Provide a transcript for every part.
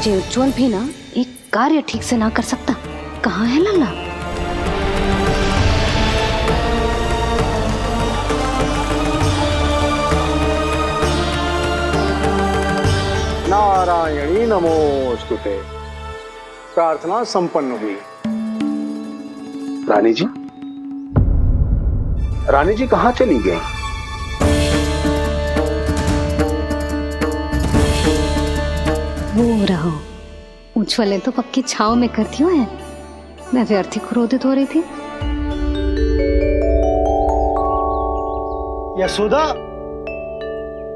जे उज्जवल भी ना एक कार्य ठीक से ना कर सकता। कहाँ है लल्ला? नारायणी नमोस्तुते। प्रार्थना संपन्न हुई। रानी जी, रानी जी कहाँ चली गई? वो रहो, उज्जवल तो पक्की छाव में करती हुए है। मैं व्यर्थ ही क्रोधित हो रही थी। यशोदा,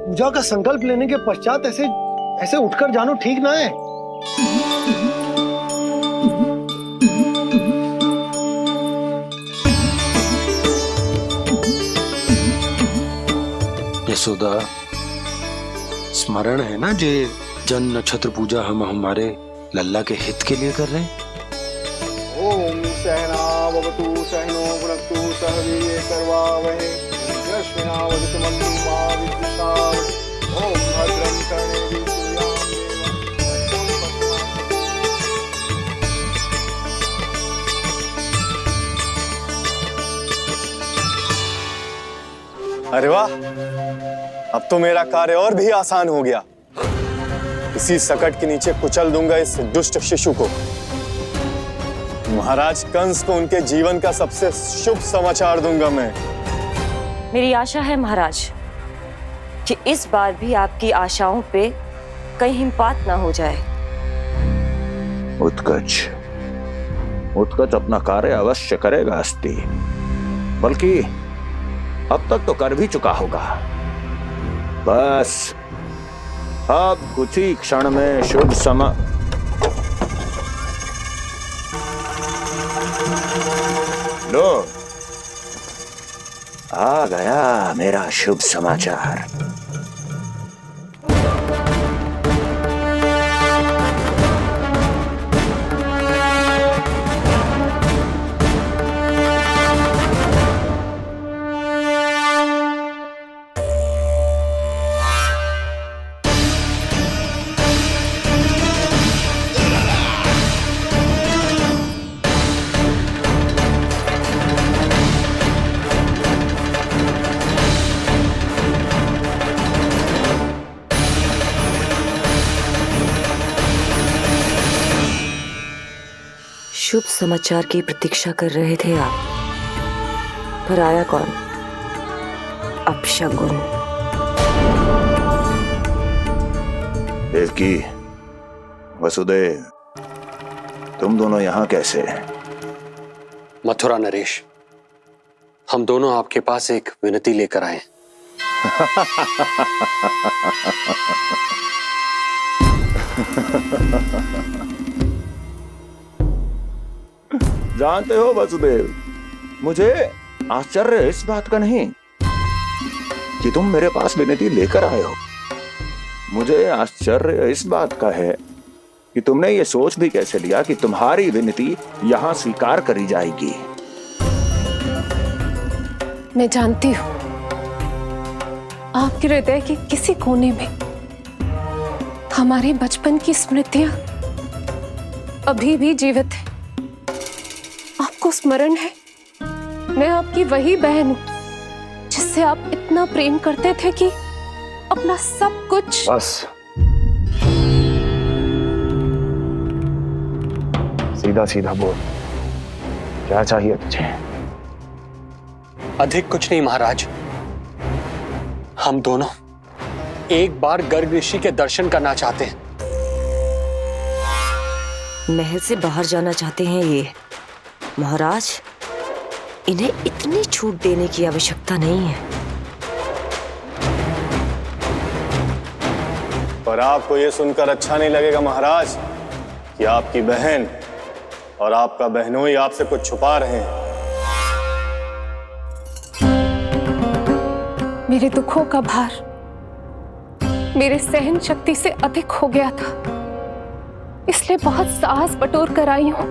पूजा का संकल्प लेने के पश्चात ऐसे उठकर जानो ठीक ना है। यशोदा, स्मरण है ना जे जन नक्षत्र पूजा हम हमारे लल्ला के हित के लिए कर रहे हैं। ओम सहनावतु सहनो भुनक्तु सह वीर्येण करवावहै तेजस्विनावधीतमस्तु मा विद्विषावहै। ओम भद्रं कर्णेभिः अरे वाह, अब तो मेरा कार्य और भी आसान हो गया। इसी सकट के नीचे कुचल दूंगा इस दुष्ट शिशु को। महाराज कंस को उनके जीवन का सबसे शुभ समाचार दूंगा मैं। मेरी आशा है महाराज कि इस बार भी आपकी आशाओं पे कहीं हिमपात ना हो जाए। उत्कच उत्कच अपना कार्य अवश्य करेगा अस्ति, बल्कि अब तक तो कर भी चुका होगा। बस अब कुछ ही क्षण में शुभ समय। लो, आ गया मेरा शुभ समाचार। शुभ समाचार की प्रतीक्षा कर रहे थे आप, पर आया कौन? अपशगुन। देवकी, वसुदेव, तुम दोनों यहाँ कैसे? मथुरा नरेश, हम दोनों आपके पास एक विनती लेकर आए। जानते हो वसुदेव, मुझे आश्चर्य इस बात का नहीं कि तुम मेरे पास विनती लेकर आए हो। मुझे आश्चर्य इस बात का है कि तुमने ये सोच भी कैसे लिया कि तुम्हारी विनती यहां स्वीकार करी जाएगी। मैं जानती हूं आपके हृदय के किसी कोने में हमारे बचपन की स्मृतियां अभी भी जीवित है। आपको स्मरण है, मैं आपकी वही बहन हूं जिससे आप इतना प्रेम करते थे कि अपना सब कुछ। बस सीधा सीधा बोल, क्या चाहिए तुझे? अधिक कुछ नहीं महाराज, हम दोनों एक बार गर्ग ऋषि के दर्शन करना चाहते हैं। महल से बाहर जाना चाहते हैं ये महाराज। इन्हें इतनी छूट देने की आवश्यकता नहीं है। पर आपको यह सुनकर अच्छा नहीं लगेगा महाराज कि आपकी बहन और आपका बहनोई आपसे कुछ छुपा रहे हैं। मेरे दुखों का भार मेरे सहन शक्ति से अधिक हो गया था, इसलिए बहुत साहस बटोर कर आई हूं।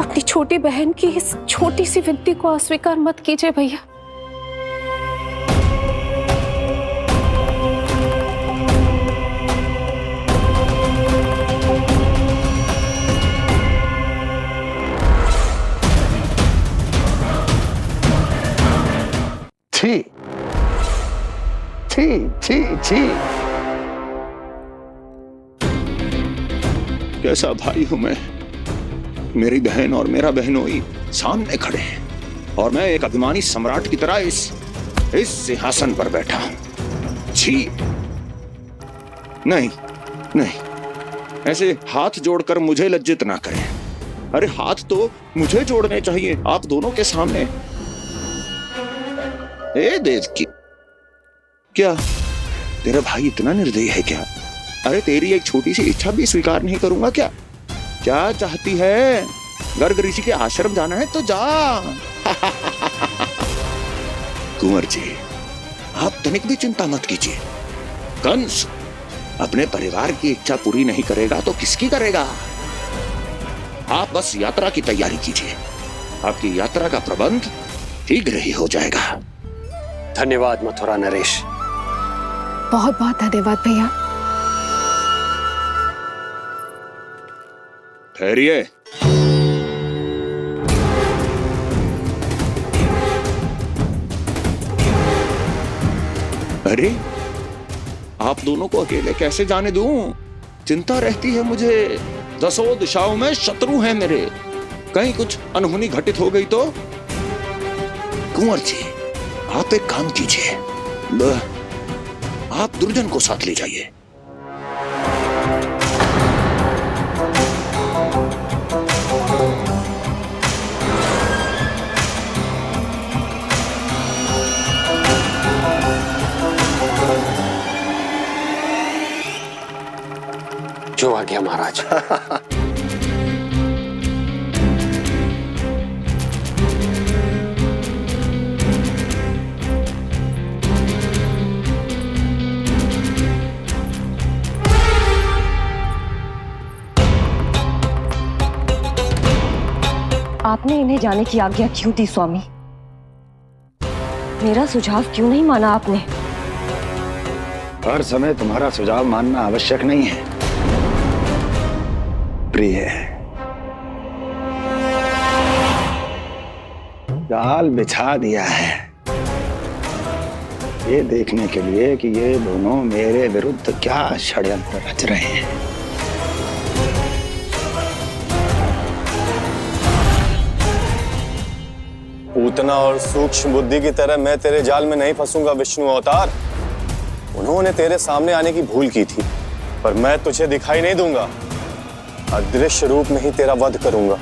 अपनी छोटी बहन की इस छोटी सी विनती को अस्वीकार मत कीजिए भैया। छी छी। कैसा भाई हूं मैं। मेरी बहन और मेरा बहनोई सामने खड़े हैं और मैं एक अभिमानी सम्राट की तरह इस सिंहासन पर बैठा हूं। छी। नहीं नहीं, ऐसे हाथ जोड़कर मुझे लज्जित ना करें। अरे हाथ तो मुझे जोड़ने चाहिए आप दोनों के सामने। ए देवकी, क्या तेरा भाई इतना निर्दयी है क्या? अरे तेरी एक छोटी सी इच्छा भी स्वीकार नहीं करूंगा क्या? क्या चाहती है? गर्ग ऋषि के आश्रम जाना है तो जा। कुंवर जी, आप तनिक भी चिंता मत कीजिए। कंस अपने परिवार की इच्छा पूरी नहीं करेगा तो किसकी करेगा? आप बस यात्रा की तैयारी कीजिए। आपकी यात्रा का प्रबंध शीघ्र ही हो जाएगा। धन्यवाद मथुरा नरेश। बहुत बहुत धन्यवाद भैया। ठहरिए। अरे आप दोनों को अकेले कैसे जाने दूं? चिंता रहती है मुझे। 10 दिशाओं में शत्रु हैं मेरे। कहीं कुछ अनहोनी घटित हो गई तो? कुंवर जी, आप एक काम कीजिए, आप दुर्जन को साथ ले जाइए। जो आ गया महाराज। आपने इन्हें जाने की आज्ञा क्यों दी स्वामी? मेरा सुझाव क्यों नहीं माना आपने? हर समय तुम्हारा सुझाव मानना आवश्यक नहीं है प्रिय। जाल बिछा दिया है ये देखने के लिए कि ये दोनों मेरे विरुद्ध क्या षड्यंत्र रच रहे हैं। पूतना और सूक्ष्म बुद्धि की तरह मैं तेरे जाल में नहीं फंसूंगा विष्णु अवतार। उन्होंने तेरे सामने आने की भूल की थी, पर मैं तुझे दिखाई नहीं दूंगा। अदृश्य रूप में ही तेरा वध करूंगा।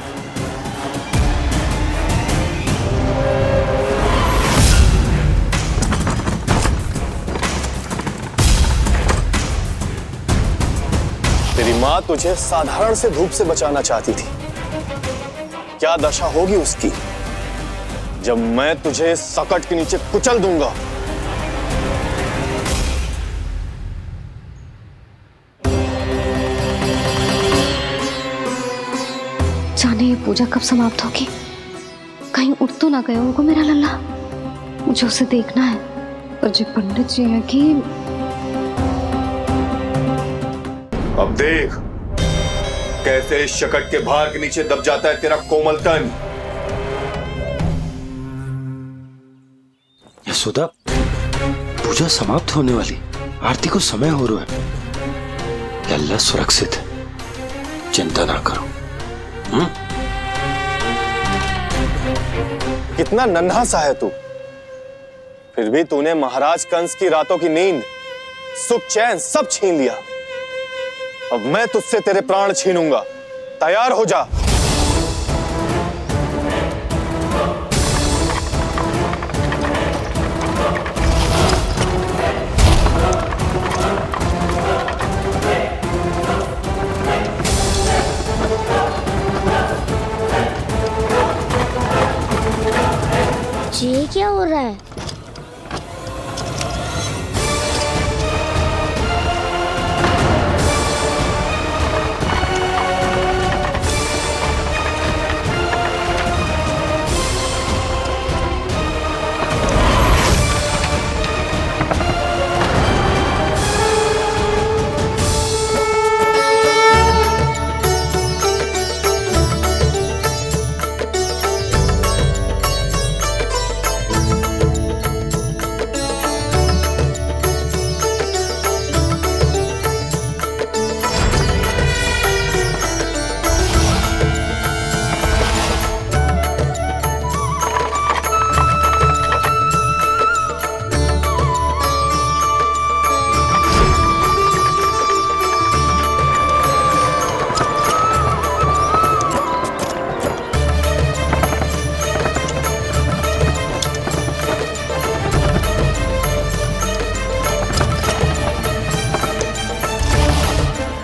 तेरी मां तुझे साधारण से धूप से बचाना चाहती थी। क्या दशा होगी उसकी जब मैं तुझे सकट के नीचे कुचल दूंगा। जाने ये पूजा कब समाप्त होगी? कहीं उठ तो ना गया होगा मेरा लल्ला। मुझे उसे देखना है। पर जो पंडित जी है कि अब देख कैसे इस शकट के भार के नीचे दब जाता है तेरा कोमल तन। यशोदा, पूजा समाप्त होने वाली, आरती को समय हो रहा है। अल्लाह सुरक्षित है, चिंता ना करो। कितना नन्हा सा है तू, फिर भी तूने महाराज कंस की रातों की नींद, सुख चैन सब छीन लिया। अब मैं तुझसे तेरे प्राण छीनूंगा। तैयार हो जा। ये क्या हो रहा है?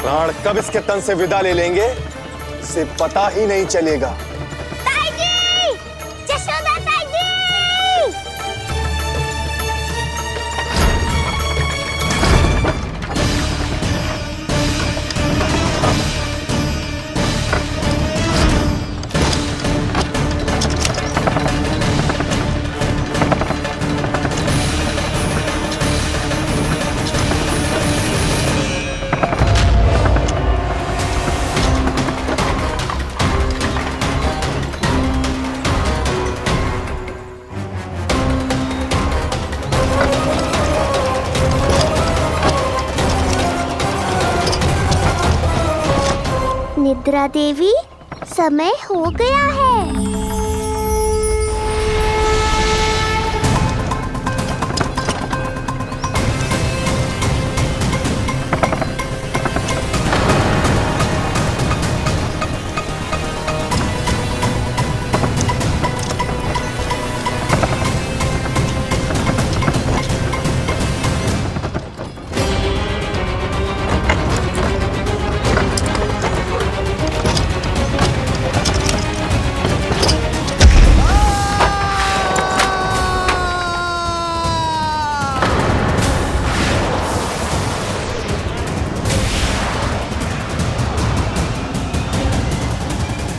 प्राण कब इसके तन से विदा ले लेंगे इसे पता ही नहीं चलेगा। ताई जी! जशोदा ताई जी! निद्रा देवी, समय हो गया है।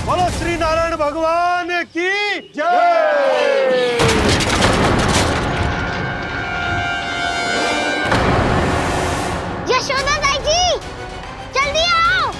बोलो श्री नारायण भगवान की जय। यशोदा ताई जी, जल्दी आओ।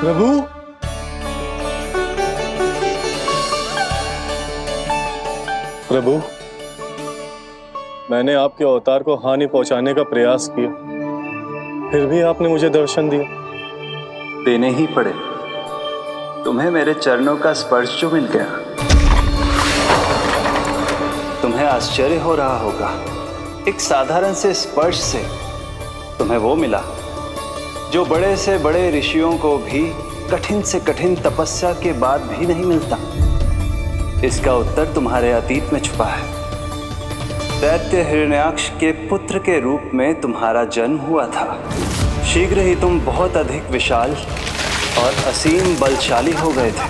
प्रभु, प्रभु, मैंने आपके अवतार को हानि पहुंचाने का प्रयास किया, फिर भी आपने मुझे दर्शन दिया। देने ही पड़े। तुम्हें मेरे चरणों का स्पर्श जो मिल गया, तुम्हें आश्चर्य हो रहा होगा। एक साधारण से स्पर्श से तुम्हें वो मिला जो बड़े से बड़े ऋषियों को भी कठिन से कठिन तपस्या के बाद भी नहीं मिलता। इसका उत्तर तुम्हारे अतीत में छुपा है। दैत्य हिरण्याक्ष के पुत्र के रूप में तुम्हारा जन्म हुआ था। शीघ्र ही तुम बहुत अधिक विशाल और असीम बलशाली हो गए थे,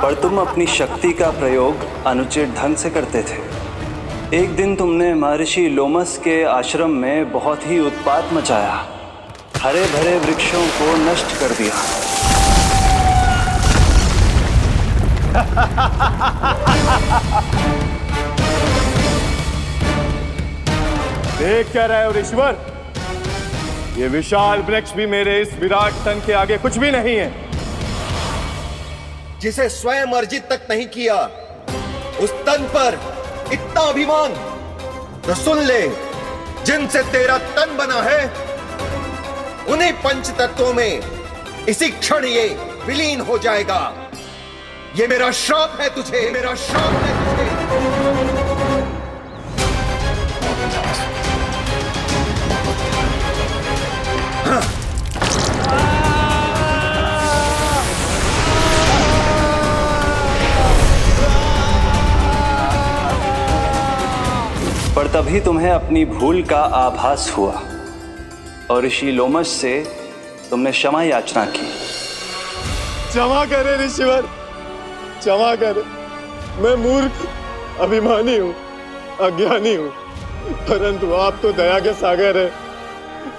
पर तुम अपनी शक्ति का प्रयोग अनुचित ढंग से करते थे। एक दिन तुमने महर्षि लोमस के आश्रम में बहुत ही उत्पात मचाया, हरे भरे वृक्षों को नष्ट कर दिया। देख क्या रहे हो ऋषिवर? ये विशाल वृक्ष भी मेरे इस विराट तन के आगे कुछ भी नहीं है। जिसे स्वयं अर्जित तक नहीं किया, उस तन पर इतना अभिमान। तो सुन ले, जिनसे तेरा तन बना है उन्हीं पंच तत्वों में इसी क्षण ये विलीन हो जाएगा। ये मेरा श्राप है तुझे, मेरा श्राप है तुझे। पर तभी तुम्हें अपनी भूल का आभास हुआ और ऋषि लोमस से तुमने क्षमा याचना की। क्षमा करे ऋषिवर, क्षमा कर, मैं मूर्ख, अभिमानी हूँ, अज्ञानी हूँ, परंतु आप तो दया के सागर है।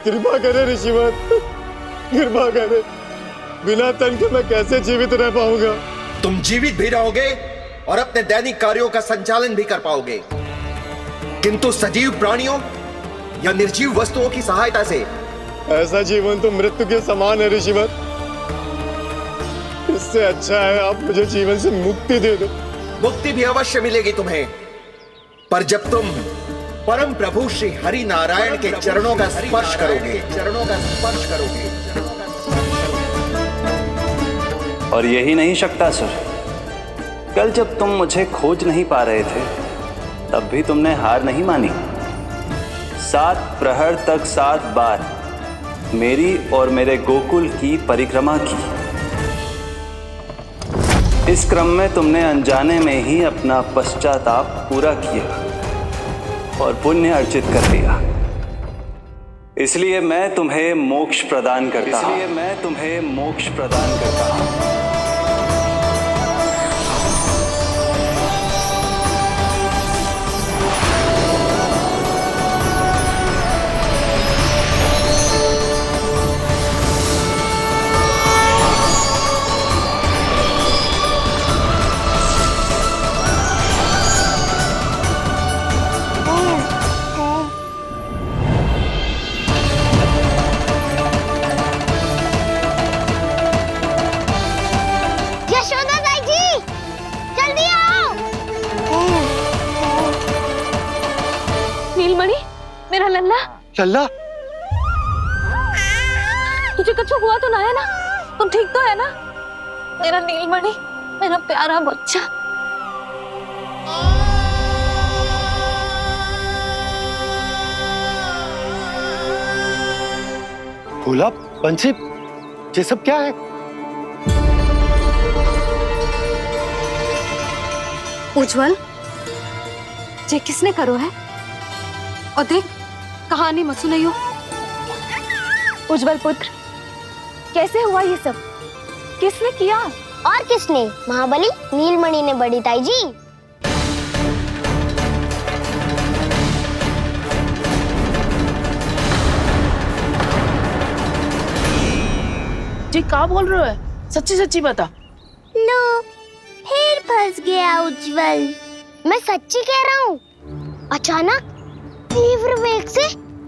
कृपा करे ऋषिवर, कृपा करे। बिना तन के मैं कैसे जीवित रह पाऊंगा? तुम जीवित भी रहोगे और अपने दैनिक कार्यों का संचालन भी कर पाओगे, किंतु सजीव प्राणियों या निर्जीव वस्तुओं की सहायता से। ऐसा जीवन तो मृत्यु के समान है ऋषिवर। इससे अच्छा है आप मुझे जीवन से मुक्ति दे दो। मुक्ति भी अवश्य मिलेगी तुम्हें, पर जब तुम परम प्रभु श्री हरि नारायण के चरणों का स्पर्श करोगे, चरणों का स्पर्श करोगे। और यही नहीं शक्तासुर, कल जब तुम मुझे खोज नहीं पा रहे थे तब भी तुमने हार नहीं मानी। 7 प्रहर तक 7 बार मेरी और मेरे गोकुल की परिक्रमा की। इस क्रम में तुमने अनजाने में ही अपना पश्चाताप पूरा किया और पुण्य अर्जित कर लिया। इसलिए मैं तुम्हें मोक्ष प्रदान करता हूं। इसलिए मैं तुम्हें मोक्ष प्रदान करता हूं। मेरा लल्ला, लल्ला, तुझे कुछ हुआ तो ना है ना? तुम ठीक तो है ना? मेरा नीलमणि, मेरा प्यारा बच्चा। भोला, बंसी, ये सब क्या है? उज्जवल, ये किसने करो है? और देख, कहानी मत सुनाइयो। उज्जवल पुत्र, कैसे हुआ ये सब? किसने किया? और किसने? महाबली नीलमणि ने बड़ी ताई जी। जी क्या बोल रहे हो? सच्ची सच्ची बता। लो, फिर फंस गया उज्जवल। मैं सच्ची कह रहा हूँ। अचानक तीव्र वेग से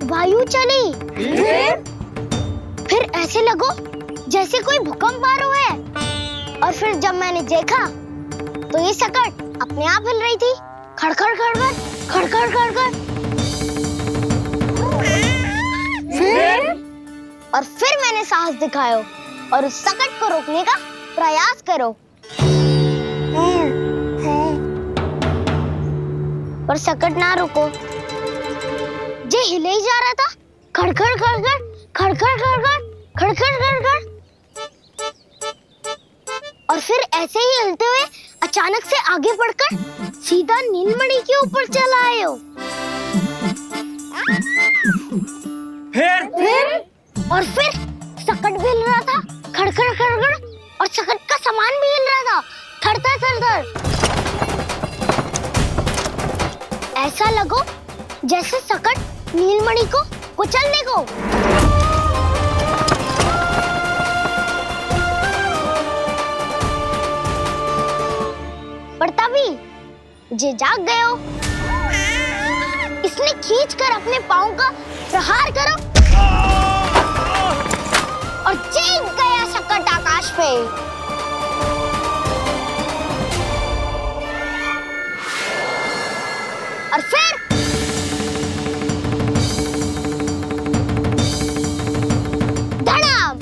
वायु चली। फिर ऐसे लगो जैसे कोई भूकंप आ रहा है। और फिर जब मैंने देखा तो ये सकट अपने आप हिल रही थी, खड़खड़ खड़खड़ खड़खड़ खड़खड़। फिर मैंने साहस दिखाया और उस सकट को रोकने का प्रयास करो, पर सकट ना रुको। जे हिले ही जा रहा था, खड़खड़ खड़खड़ खड़खड़ खड़खड़ खड़खड़ खड़खड़। और फिर ऐसे ही हिलते हुए अचानक से आगे बढ़कर सीधा नीलमणि के ऊपर चला आए हो। फिर सकट भी हिल रहा था, खड़खड़ खड़खड़, और सकट का सामान भी हिल रहा था, थरथर थरथर। ऐसा लगो जैसे सकट नीलमणि को कुचलने को। पर तभी जे जाग गए हो। इसने खींचकर अपने पांव का प्रहार करो और चीख गया सकट आकाश पे। और फिर धड़ाम,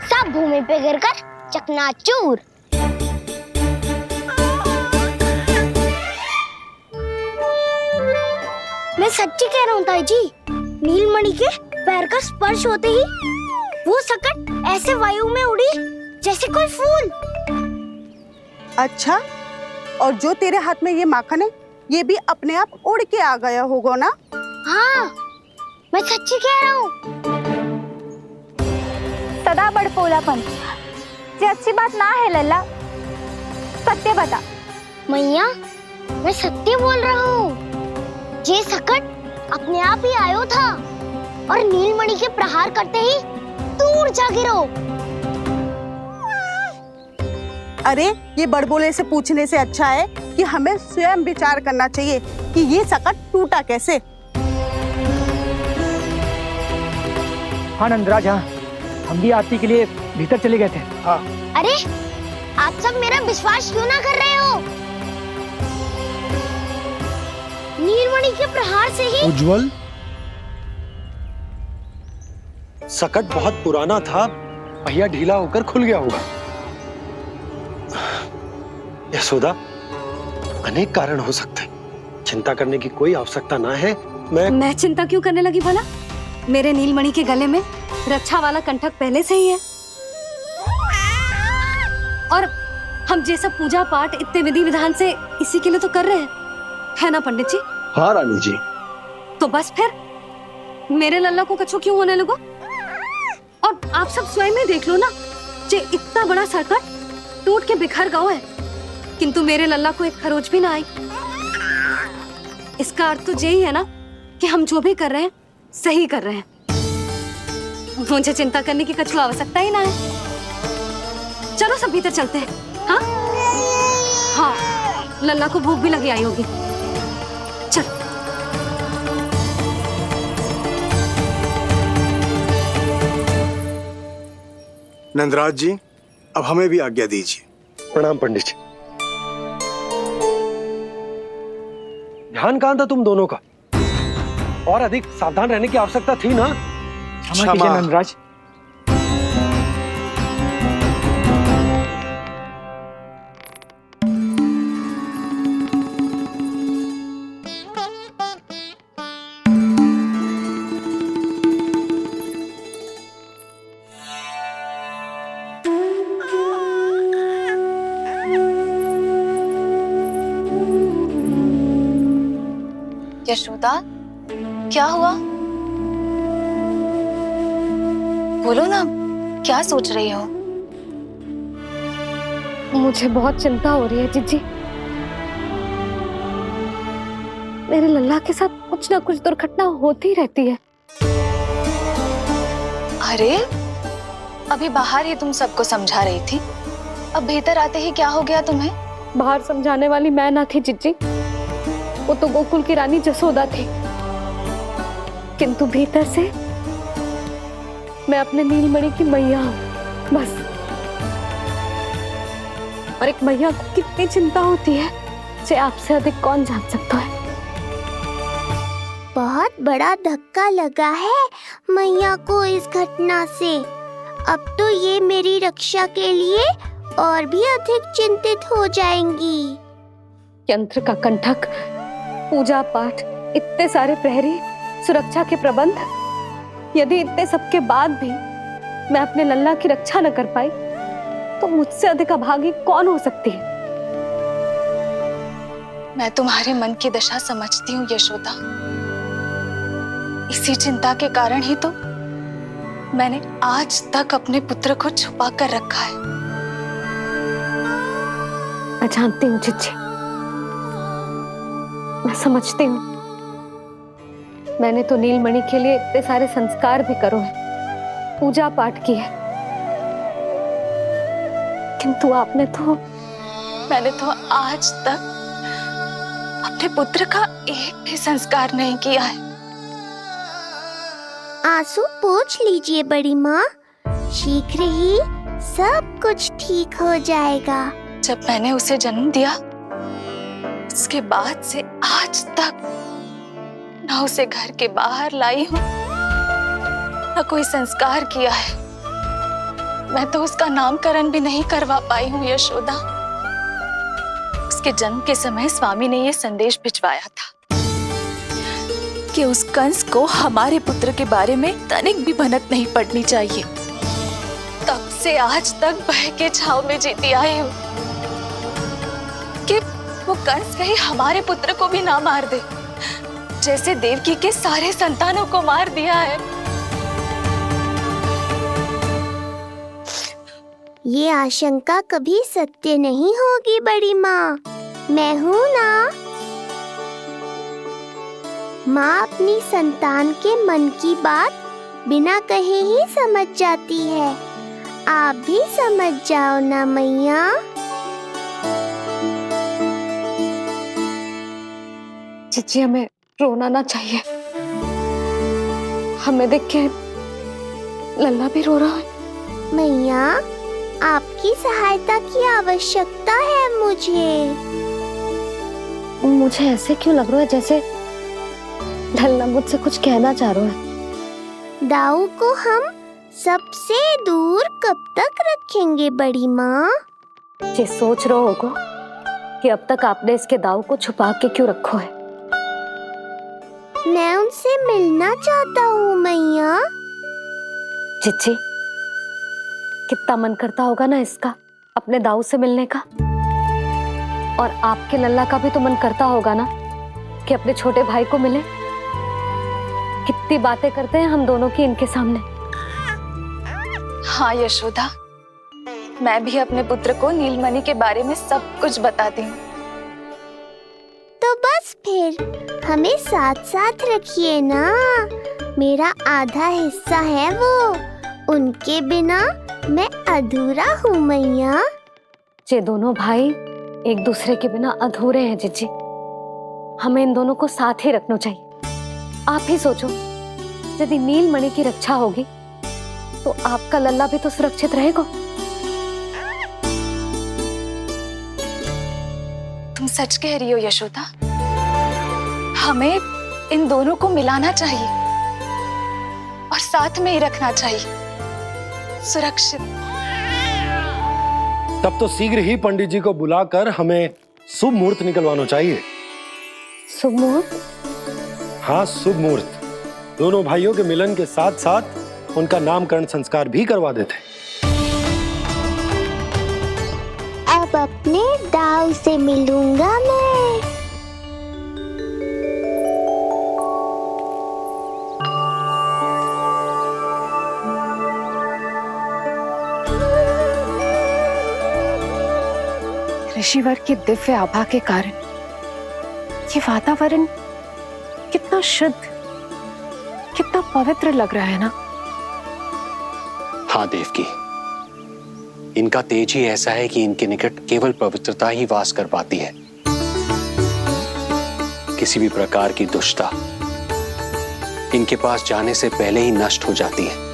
सब भूमि पे गिरकर चकनाचूर। मैं सच्ची कह रहा हूँ ताई जी, नीलमणि के पैर का स्पर्श होते ही वो सकट ऐसे वायु में उड़ी जैसे कोई फूल। अच्छा, और जो तेरे हाथ में ये माखन है, ये भी अपने आप उड़ के आ गया होगा ना? हाँ, मैं सच्ची कह रहा हूँ। सदा बड़पोलापन, ये अच्छी बात ना है लल्ला, सत्य बता। मैया मैं सत्य बोल रहा हूँ। ये सकट अपने आप ही आयो था और नीलमणि के प्रहार करते ही दूर जा गिरो। अरे ये बड़बोले से पूछने से अच्छा है कि हमें स्वयं विचार करना चाहिए कि ये सकट टूटा कैसे। हाँ नंदराज, हाँ हम भी आरती के लिए भीतर चले गए थे। हाँ। अरे आप सब मेरा विश्वास क्यों ना कर रहे हो? नीलमणि के प्रहार से ही उज्जवल, सकट बहुत पुराना था, भैया ढीला होकर खुल गया होगा। यशोदा, अनेक कारण हो सकते हैं, चिंता करने की कोई आवश्यकता ना है। मैं चिंता क्यों करने लगी भला? मेरे नीलमणि के गले में रक्षा वाला कंठक पहले से ही है, और हम ये सब पूजा पाठ इतने विधि विधान से इसी के लिए तो कर रहे हैं, है ना पंडित जी? हाँ रानी जी। तो बस फिर मेरे लल्ला को कछु क्यों होने लगो? और आप सब स्वयं ही देख लो ना, जे इतना बड़ा संकट टूट के बिखर गया है, किंतु मेरे लल्ला को एक खरोच भी ना आई। इसका अर्थ तो यही है ना कि हम जो भी कर रहे हैं सही कर रहे हैं। मुझे चिंता करने की कछु आवश्यकता ही ना है। चलो सब भीतर चलते हैं। हाँ हाँ, लल्ला को भूख भी लगी आई होगी। चल। नंदराज जी, अब हमें भी आज्ञा दीजिए। प्रणाम पंडित जी। ध्यान कहाँ था तुम दोनों का? और अधिक सावधान रहने की आवश्यकता थी ना। क्षमा कीजिए नंदराज। यशोदा, क्या हुआ? बोलो ना, क्या सोच रही हो? मुझे बहुत चिंता हो रही है जीजी। मेरे लल्ला के साथ कुछ ना कुछ दुर्घटना होती रहती है। अरे अभी बाहर ही तुम सबको समझा रही थी, अब भीतर आते ही क्या हो गया तुम्हें? बाहर समझाने वाली मैं ना थी जीजी, वो तो गोकुल की रानी जसोदा थी, किंतु भीतर से मैं अपने नीलमणि की मैया हूँ, बस। और एक मैया को कितनी चिंता होती है, से आपसे अधिक कौन जान सकता है। बहुत बड़ा धक्का लगा है मैया को इस घटना से। अब तो ये मेरी रक्षा के लिए और भी अधिक चिंतित हो जाएंगी। यंत्र का कंठक, पूजा पाठ, इतने सारे प्रहरी, सुरक्षा के प्रबंध, यदि इतने सबके बाद भी मैं अपने लल्ला की रक्षा न कर पाई तो मुझसे अधिक अभागी कौन हो सकती है? मैं तुम्हारे मन की दशा समझती हूँ यशोदा। इसी चिंता के कारण ही तो मैंने आज तक अपने पुत्र को छुपा कर रखा है। मैं जानती हूँ जीजी, मैं समझती हूँ। मैंने तो नीलमणि के लिए इतने सारे संस्कार भी करो हैं, पूजा पाठ की है, किंतु मैंने तो आज तक अपने पुत्र का एक भी संस्कार नहीं किया है। आंसू पोंछ लीजिए बड़ी माँ, शीघ्र ही सब कुछ ठीक हो जाएगा। जब मैंने उसे जन्म दिया उसके बाद से आज तक न उसे घर के बाहर लाई हूँ, न कोई संस्कार किया है। मैं तो उसका नामकरण भी नहीं करवा पाई हूँ यशोदा। उसके जन्म के समय स्वामी ने यह संदेश भिजवाया था कि उस कंस को हमारे पुत्र के बारे में तनिक भी भनक नहीं पड़नी चाहिए। तब से आज तक भय के छाव में जीती आई हूँ कि वो कंस कहीं हमारे पुत्र को भी ना मार दे, जैसे देवकी के सारे संतानों को मार दिया है। ये आशंका कभी सत्य नहीं होगी बड़ी माँ, मैं हूँ ना। माँ अपनी संतान के मन की बात बिना कहे ही समझ जाती है। आप भी समझ जाओ ना मैया। जीजी, हमें रोना ना चाहिए। हमें देख के लल्ला भी रो रहा है। मैया, आपकी सहायता की आवश्यकता है मुझे। मुझे ऐसे क्यों लग रहा है जैसे लल्ला मुझसे कुछ कहना चाह रहा है। दाऊ को हम सबसे दूर कब तक रखेंगे बड़ी माँ? ये सोच रहे होगा कि अब तक आपने इसके दाऊ को छुपा के क्यों रखो है। मैं उनसे मिलना चाहता हूँ मैया। चिच्ची, कितना मन करता होगा ना इसका अपने दाऊ से मिलने का। और आपके लल्ला का भी तो मन करता होगा ना कि अपने छोटे भाई को मिले। कितनी बातें करते हैं हम दोनों की इनके सामने। हाँ यशोदा, मैं भी अपने पुत्र को नीलमणि के बारे में सब कुछ बताती हूँ। तो बस फिर हमें साथ साथ रखिए ना। मेरा आधा हिस्सा है वो, उनके बिना मैं अधूरा हूँ मैया। ये दोनों भाई एक दूसरे के बिना अधूरे हैं जीजी। हमें इन दोनों को साथ ही रखना चाहिए। आप ही सोचो, यदि नीलमणि की रक्षा होगी तो आपका लल्ला भी तो सुरक्षित रहेगा। तुम सच कह रही हो यशोदा। हमें इन दोनों को मिलाना चाहिए और साथ में ही रखना चाहिए, सुरक्षित। तब तो शीघ्र ही पंडित जी को बुलाकर हमें शुभ मुहूर्त निकलवाना चाहिए। शुभ मुहूर्त? हाँ, शुभ मुहूर्त। दोनों भाइयों के मिलन के साथ साथ उनका नामकरण संस्कार भी करवा देते। अब अपने दाऊ से मिलूंगा मैं। ऋषिवर की दिव्य आभा के कारण ये वातावरण कितना शुद्ध, कितना पवित्र लग रहा है ना। हाँ देवकी, इनका तेज ही ऐसा है कि इनके निकट केवल पवित्रता ही वास कर पाती है। किसी भी प्रकार की दुष्टता इनके पास जाने से पहले ही नष्ट हो जाती है।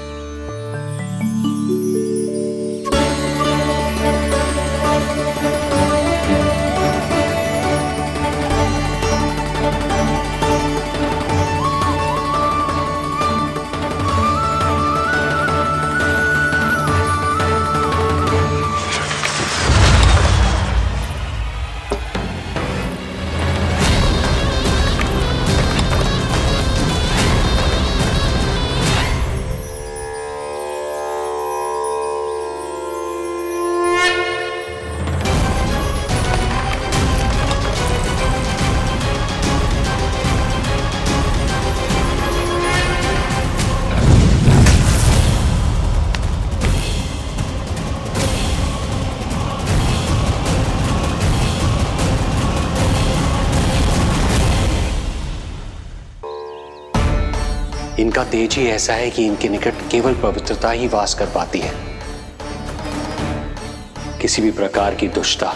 इनका तेज ही ऐसा है कि इनके निकट केवल पवित्रता ही वास कर पाती है। किसी भी प्रकार की दुष्टता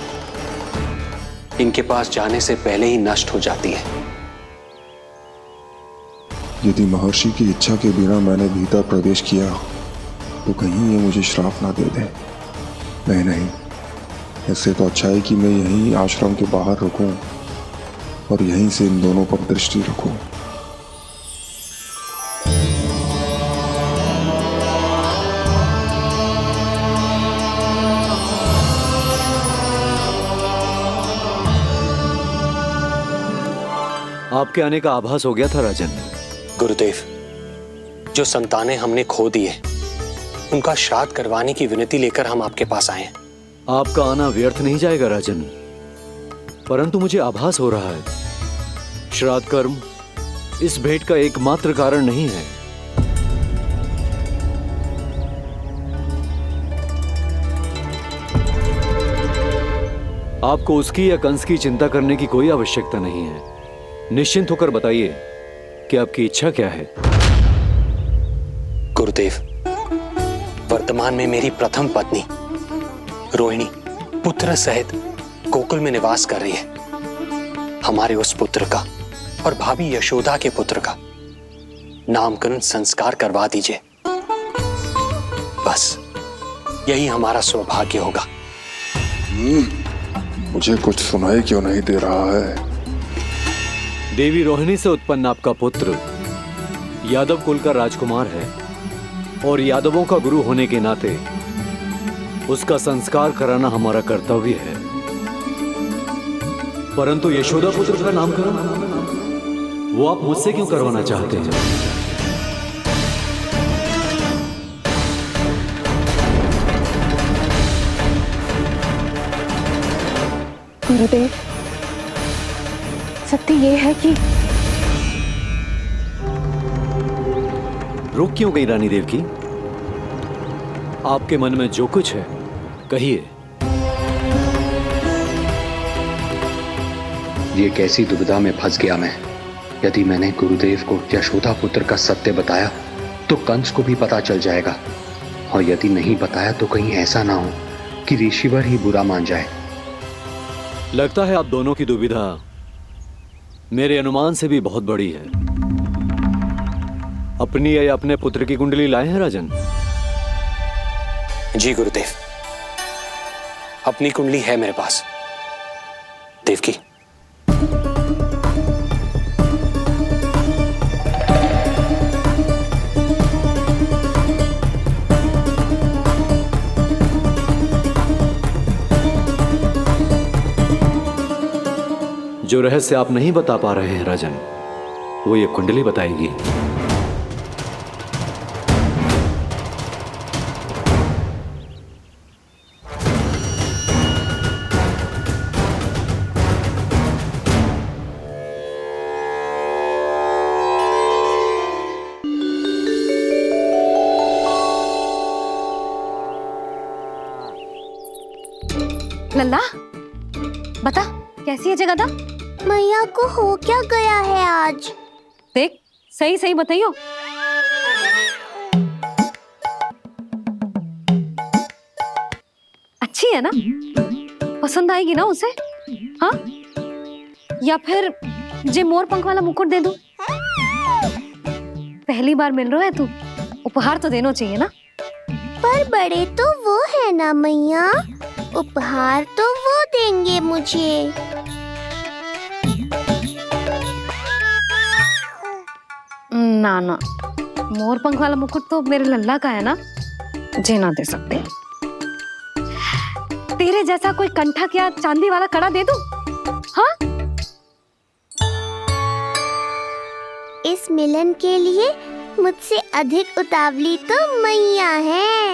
इनके पास जाने से पहले ही नष्ट हो जाती है। यदि महर्षि की इच्छा के बिना मैंने भीतर प्रवेश किया तो कहीं ये मुझे श्राप ना दे दे। नहीं, इससे तो अच्छा है कि मैं यहीं आश्रम के बाहर रुकूं और यहीं से इन दोनों पर दृष्टि रखूं। आपके आने का आभास हो गया था राजन। गुरुदेव, जो संतानें हमने खो दी है उनका श्राद्ध करवाने की विनती लेकर हम आपके पास आए हैं। आपका आना व्यर्थ नहीं जाएगा राजन, परंतु मुझे आभास हो रहा है श्राद्ध कर्म इस भेंट का एकमात्र कारण नहीं है। आपको उसकी या कंस की चिंता करने की कोई आवश्यकता नहीं है। निश्चिंत होकर बताइए कि आपकी इच्छा क्या है। गुरुदेव, वर्तमान में मेरी प्रथम पत्नी रोहिणी पुत्र सहित गोकुल में निवास कर रही है। हमारे उस पुत्र का और भाभी यशोदा के पुत्र का नामकरण संस्कार करवा दीजिए। बस यही हमारा सौभाग्य होगा। मुझे कुछ सुनाई क्यों नहीं दे रहा है? देवी रोहिणी से उत्पन्न आपका पुत्र यादव कुल का राजकुमार है और यादवों का गुरु होने के नाते उसका संस्कार कराना हमारा कर्तव्य है। परंतु यशोदा पुत्र का नामकरण वो आप मुझसे क्यों करवाना चाहते हैं? गुरुदेव, सत्य ये है कि रुक क्यों गई रानी देवकी? आपके मन में जो कुछ है कहिए। ये कैसी दुविधा में फंस गया मैं। यदि मैंने गुरुदेव को यशोदा पुत्र का सत्य बताया तो कंस को भी पता चल जाएगा, और यदि नहीं बताया तो कहीं ऐसा ना हो कि ऋषिवर ही बुरा मान जाए। लगता है आप दोनों की दुविधा मेरे अनुमान से भी बहुत बड़ी है। अपनी या अपने पुत्र की कुंडली लाए हैं राजन? जी गुरुदेव, अपनी कुंडली है मेरे पास। देवकी, जो रहस्य आप नहीं बता पा रहे हैं राजन, वो ये कुंडली बताएगी। लल्ला, बता कैसी है जगदा? मैया को हो क्या गया है आज? देख, सही सही बताइयो। अच्छी है ना? पसंद आएगी ना उसे? हाँ? या फिर जे मोर पंख वाला मुकुट दे दूं? पहली बार मिल रहा है तू, उपहार तो देना चाहिए ना? पर बड़े तो वो है ना मैया, उपहार तो वो देंगे मुझे। ना ना, मोर पंख वाला मुकुट तो मेरे लल्ला का है ना, जे ना दे सकते। तेरे जैसा कोई कंठक या चांदी वाला कड़ा दे दूं? हाँ? इस मिलन के लिए मुझसे अधिक उतावली तो मैया है।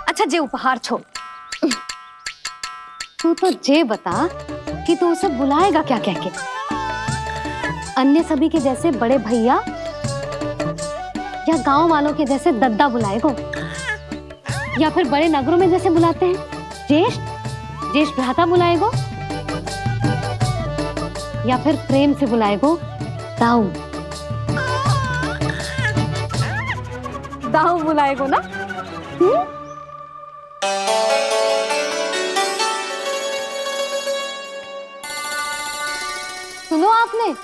अच्छा, जे उपहार छोड़, तू तो जे बता कि तू उसे बुलाएगा क्या कह के? अन्य सभी के जैसे बड़े भैया या गांव वालों के जैसे दद्दा बुलाएगो, या फिर बड़े नगरों में जैसे बुलाते हैं ज्येष्ठ भ्राता बुलाएगो, या फिर प्रेम से बुलाएगो दाऊ बुलाएगो ना? सुनो आपने,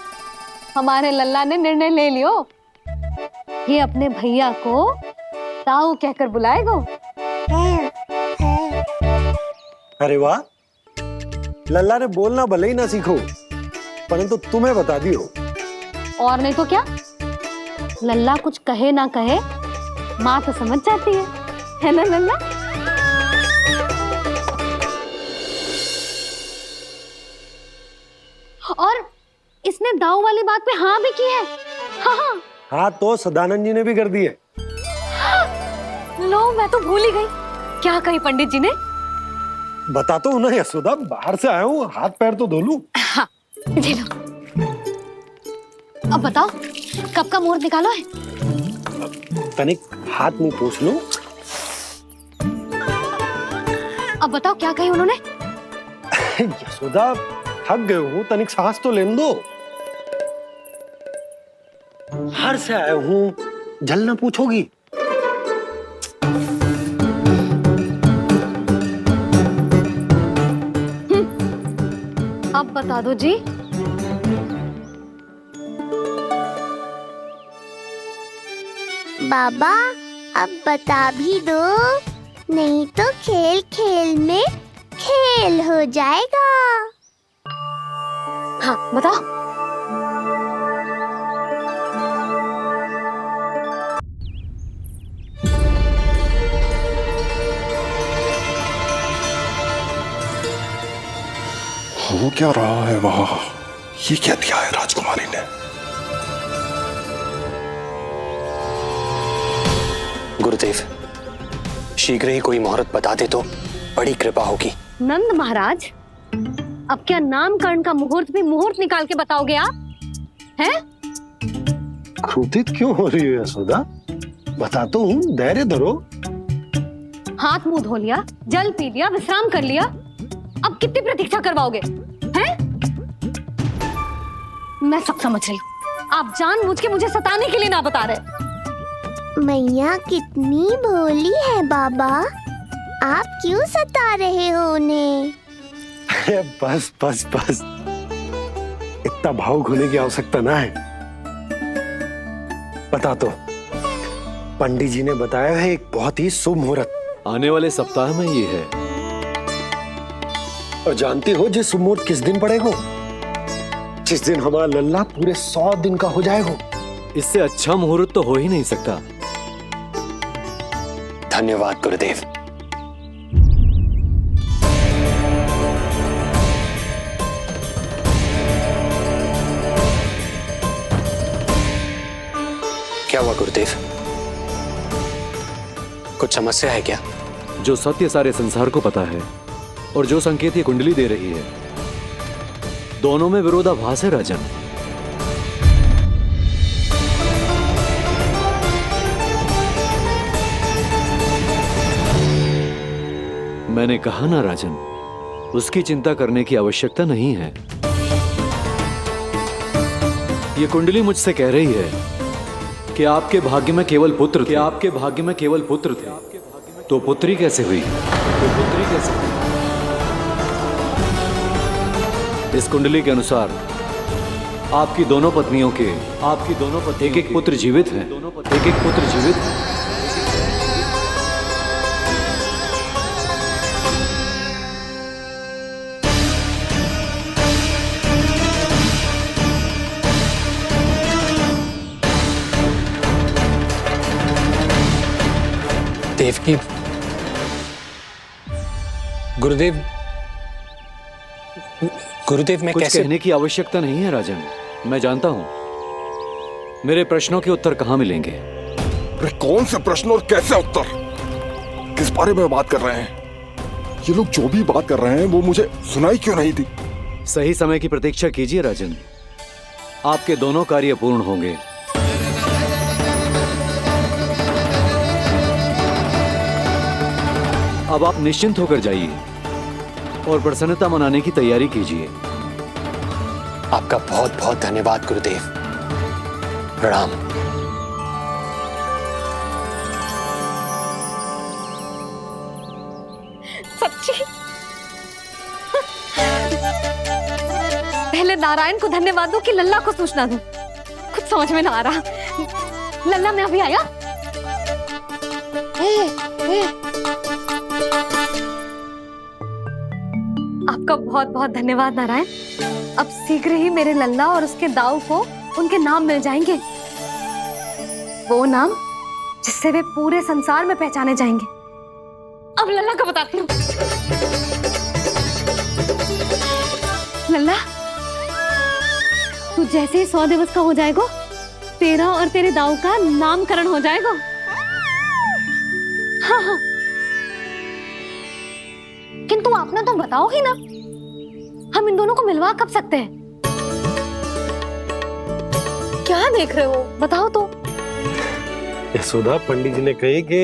हमारे लल्ला ने निर्णय ले लियो, ये अपने भैया को ताऊ कहकर बुलाएगो। अरे वाह, लल्ला ने बोलना भले ही ना सीखो, परंतु तुम्हें बता दियो। और नहीं तो क्या, लल्ला कुछ कहे ना कहे माँ तो समझ जाती है ना लल्ला? और इसने दाऊ वाली बात पे हाँ भी की है। हाँ, हाँ तो सदानंद जी ने भी कर दी है। लो, मैं तो भूल ही गई। क्या कही पंडित जी ने? बता तो ना यशोदा, बाहर से आया हूँ, हाथ पैर तो धो लूं। हाँ, ले लो। अब बताओ, कब का मुहूर्त निकालो है? तनिक हाथ मुंह पूछ लूं। अब बताओ क्या कही उन्होंने? यशोदा थक गए हूँ, तनिक सांस तो लेने दो। हार से आया हूँ, जलना पूछोगी? अब बता दो जी। बाबा अब बता भी दो, नहीं तो खेल खेल में खेल हो जाएगा। हाँ बताओ। हो क्या रहा है वहां? ये क्या दिया है राजकुमारी ने? गुरुदेव, शीघ्र ही कोई मुहूर्त बता दे तो बड़ी कृपा होगी। नंद महाराज, अब क्या नामकरण का मुहूर्त भी मुहूर्त निकाल के बताओगे आप? हैं? क्रोधित क्यों हो रही हो यशोदा? बताता हूँ, धैर्य धरो। हाथ मुंह धो लिया, जल पी लिया, विश्राम कर लिया, अब कितनी प्रतीक्षा करवाओगे? हैं? मैं सब समझ रही हूँ, आप जानबूझ के मुझे सताने के लिए ना बता रहे। मैया कितनी भोली है बाबा, आप क्यों सता रहे हो उन्हें? बस बस बस, इतना भावुक होने की आवश्यकता ना है। बता तो, पंडित जी ने बताया है एक बहुत ही शुभ मुहूर्त आने वाले सप्ताह में ये है। और जानती हो जिस शुभ मुहूर्त किस दिन पड़ेगा? जिस दिन हमारा लल्ला पूरे 100 दिन का हो जाएगा। इससे अच्छा मुहूर्त तो हो ही नहीं सकता। धन्यवाद गुरुदेव। क्या हुआ गुरुदेव? कुछ समस्या है क्या? जो सत्य सारे संसार को पता है और जो संकेत ये कुंडली दे रही है, दोनों में विरोधाभास है राजन। मैंने कहा ना राजन, उसकी चिंता करने की आवश्यकता नहीं है। ये कुंडली मुझसे कह रही है कि आपके भाग्य में केवल पुत्र थे। आपके भाग्य में केवल पुत्र थे, तो पुत्री कैसे हुई? इस कुंडली के अनुसार आपकी दोनों पत्नियों के एक एक पुत्र जीवित हैं। एक एक पुत्र जीवित हैं। देवकी, गुरुदेव मैं कुछ कैसे? कहने की आवश्यकता नहीं है राजन, मैं जानता हूं मेरे प्रश्नों के उत्तर कहां मिलेंगे। अरे कौन से प्रश्न और कैसे उत्तर? किस बारे में बात कर रहे हैं? ये लोग जो भी बात कर रहे हैं वो मुझे सुनाई क्यों नहीं दी? सही समय की प्रतीक्षा कीजिए राजन, आपके दोनों कार्य पूर्ण होंगे। अब आप निश्चिंत होकर जाइए और प्रसन्नता मनाने की तैयारी कीजिए। आपका बहुत बहुत धन्यवाद गुरुदेव। प्रणाम। सच्ची? पहले नारायण को धन्यवाद दूं कि लल्ला को सूचना दूं? कुछ समझ में ना आ रहा। लल्ला मैं अभी आया। आपका बहुत बहुत धन्यवाद नारायण। अब शीघ्र ही मेरे लल्ला और उसके दाऊ को उनके नाम मिल जाएंगे, वो नाम जिससे वे पूरे संसार में पहचाने जाएंगे। अब लल्ला का बताती हूँ। लल्ला, तू जैसे ही 100 दिवस का हो जाएगा, तेरा और तेरे दाऊ का नामकरण हो जाएगा। हाँ हाँ, किंतु आपने तो बताओ ही ना, हम इन दोनों को मिलवा कब सकते हैं? क्या देख रहे हो, बताओ तो। यशोदा, पंडित जी ने कही कि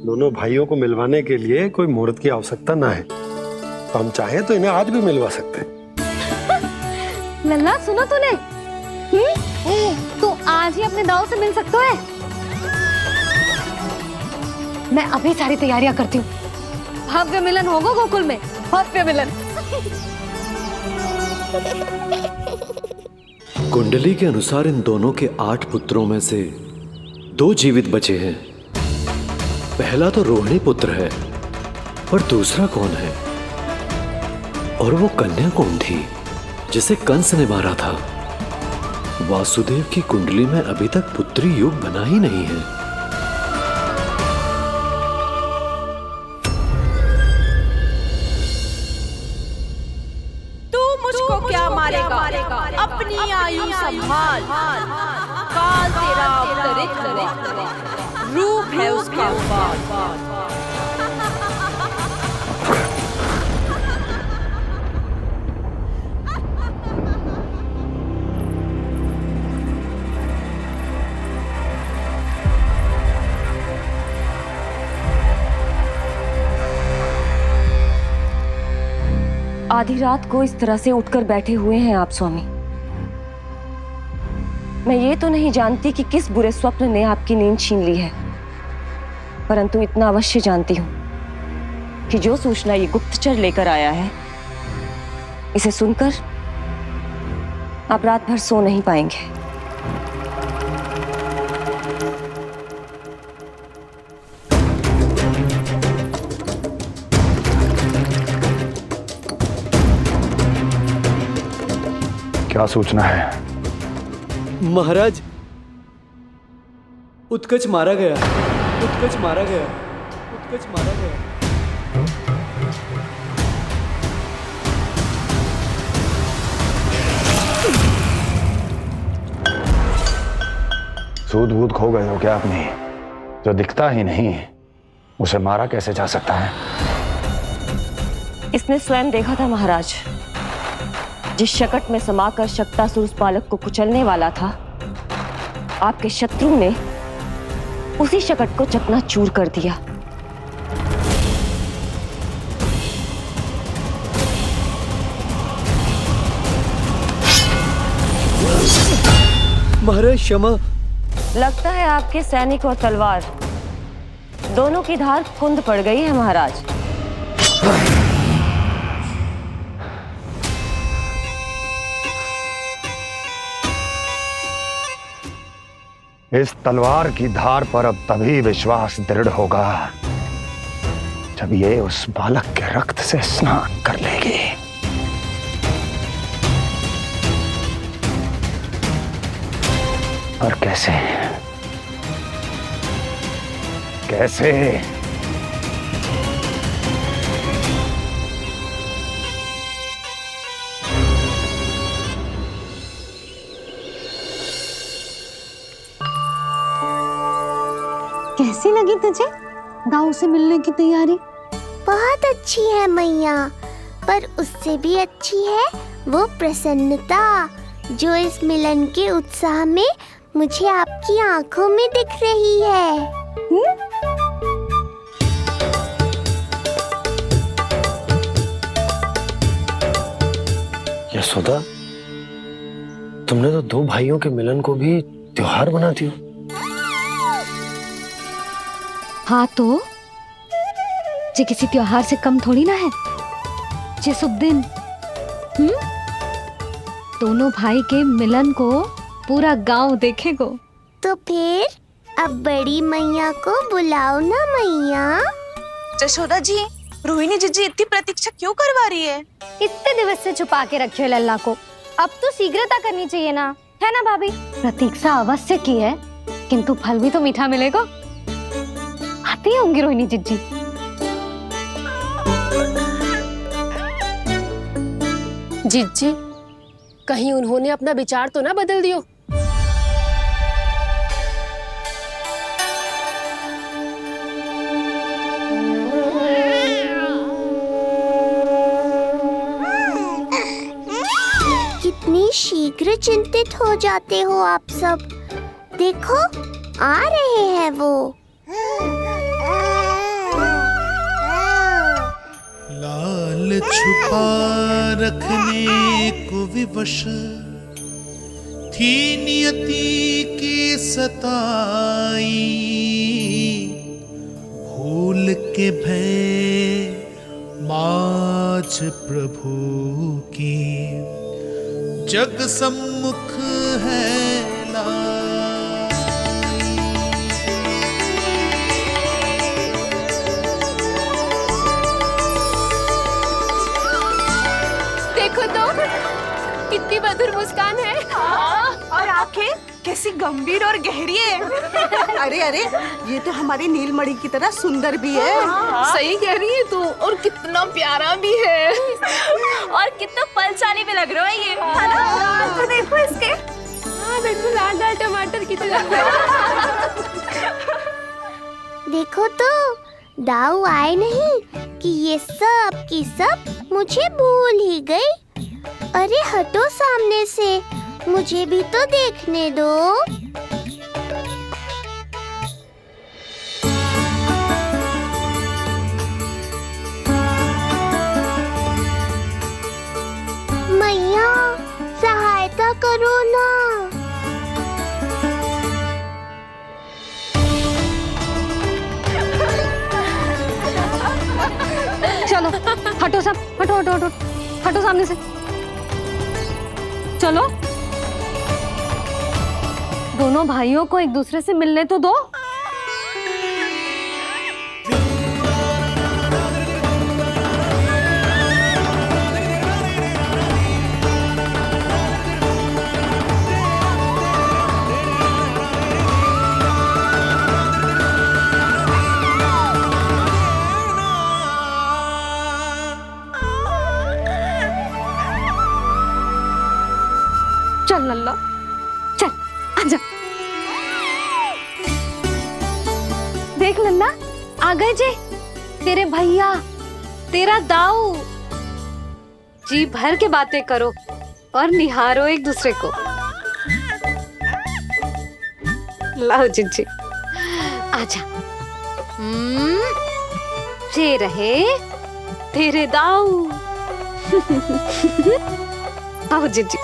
दोनों भाइयों को मिलवाने के लिए कोई मुहूर्त की आवश्यकता ना है, तो हम चाहें तो इन्हें आज भी मिलवा सकते हैं। लल्ला सुनो तूने, तू आज ही अपने दाऊ से मिल सकता है। मैं अभी सारी तैयारियां करती हूँ। भव्य मिलन होगा गोकुल में, भव्य मिलन। कुंडली के अनुसार इन दोनों के 8 पुत्रों में से 2 जीवित बचे हैं। पहला तो रोहिणी पुत्र है, पर दूसरा कौन है? और वो कन्या कौन थी जिसे कंस ने मारा था? वासुदेव की कुंडली में अभी तक पुत्री योग बना ही नहीं है। तू मुझको क्या मारेगा? अपनी आयु संभाल। काल तेरा अवतरित रूप है उसका। आधी रात को इस तरह से उठकर बैठे हुए हैं आप स्वामी। मैं ये तो नहीं जानती कि किस बुरे स्वप्न ने आपकी नींद छीन ली है, परंतु इतना अवश्य जानती हूं कि जो सूचना ये गुप्तचर लेकर आया है, इसे सुनकर आप रात भर सो नहीं पाएंगे। क्या सूचना है? महाराज, उत्कच मारा गया, उत्कच मारा गया, उत्कच मारा गया। सूद वूद खो गए हो क्या अपनी? जो दिखता ही नहीं उसे मारा कैसे जा सकता है? इसने स्वयं देखा था महाराज। जिस शकट में समाकर शक्तासुर उस बालक को कुचलने वाला था, आपके शत्रु ने उसी शकट को चकनाचूर कर दिया। महाराज क्षमा। लगता है आपके सैनिक और तलवार दोनों की धार कुंद पड़ गई है महाराज। इस तलवार की धार पर अब तभी विश्वास दृढ़ होगा जब ये उस बालक के रक्त से स्नान कर लेगी। और कैसे? कैसे? कैसी लगी तुझे दाऊ से मिलने की तैयारी? बहुत अच्छी है मैया, पर उससे भी अच्छी है वो प्रसन्नता जो इस मिलन के उत्साह में मुझे आपकी आंखों में दिख रही है। यशोदा, तुमने तो 2 भाइयों के मिलन को भी त्योहार बना दिया। हाँ तो ये किसी त्योहार से कम थोड़ी ना है। ये शुभ दिन दोनों भाई के मिलन को पूरा गांव देखेगो। तो फिर अब बड़ी मैया को बुलाओ ना मैया। यशोदा जी, रोहिणी जीजी इतनी प्रतीक्षा क्यों करवा रही है? इतने दिवस से छुपा के रखे हो लल्ला को, अब तो शीघ्रता करनी चाहिए ना, है ना भाभी? प्रतीक्षा अवश्य की है, किंतु फल भी तो मीठा मिलेगा। आती होंगी रोहिणी जीजी। जीजी, कहीं उन्होंने अपना विचार तो ना बदल दियो? कितनी शीघ्र चिंतित हो जाते हो आप सब। देखो आ रहे हैं वो। लाल छुपा रखने को विवश थी नियति की सताई, भूल के भय माज प्रभु की जग सम्मुख है देखो तो कितनी मधुर मुस्कान है। और आंखें कैसी गंभीर और गहरी है। अरे अरे, ये तो हमारी नीलमणि की तरह सुंदर भी है। सही कह रही है तू, और कितना प्यारा भी है। और कितना पलसानी भी लग रहा है ये, है ना? तो देखो इसके, हाँ बिल्कुल लाल लाल टमाटर की तरह। देखो तो दाऊ आए नहीं कि ये सब की सब मुझे भूल ही गई। अरे हटो सामने से, मुझे भी तो देखने दो। मैया सहायता करो ना। चलो हटो सब, हटो हटो हटो हटो सामने से। चलो दोनों भाइयों को एक दूसरे से मिलने तो दो। चल लल्ला, चल आजा। देख लल्ला, आ गए जे तेरे भैया, तेरा दाऊ। जी भर के बातें करो और निहारो एक दूसरे को। लाओ जिज्जी, आजा। ये रहे तेरे दाऊ। आओ जिज्जी।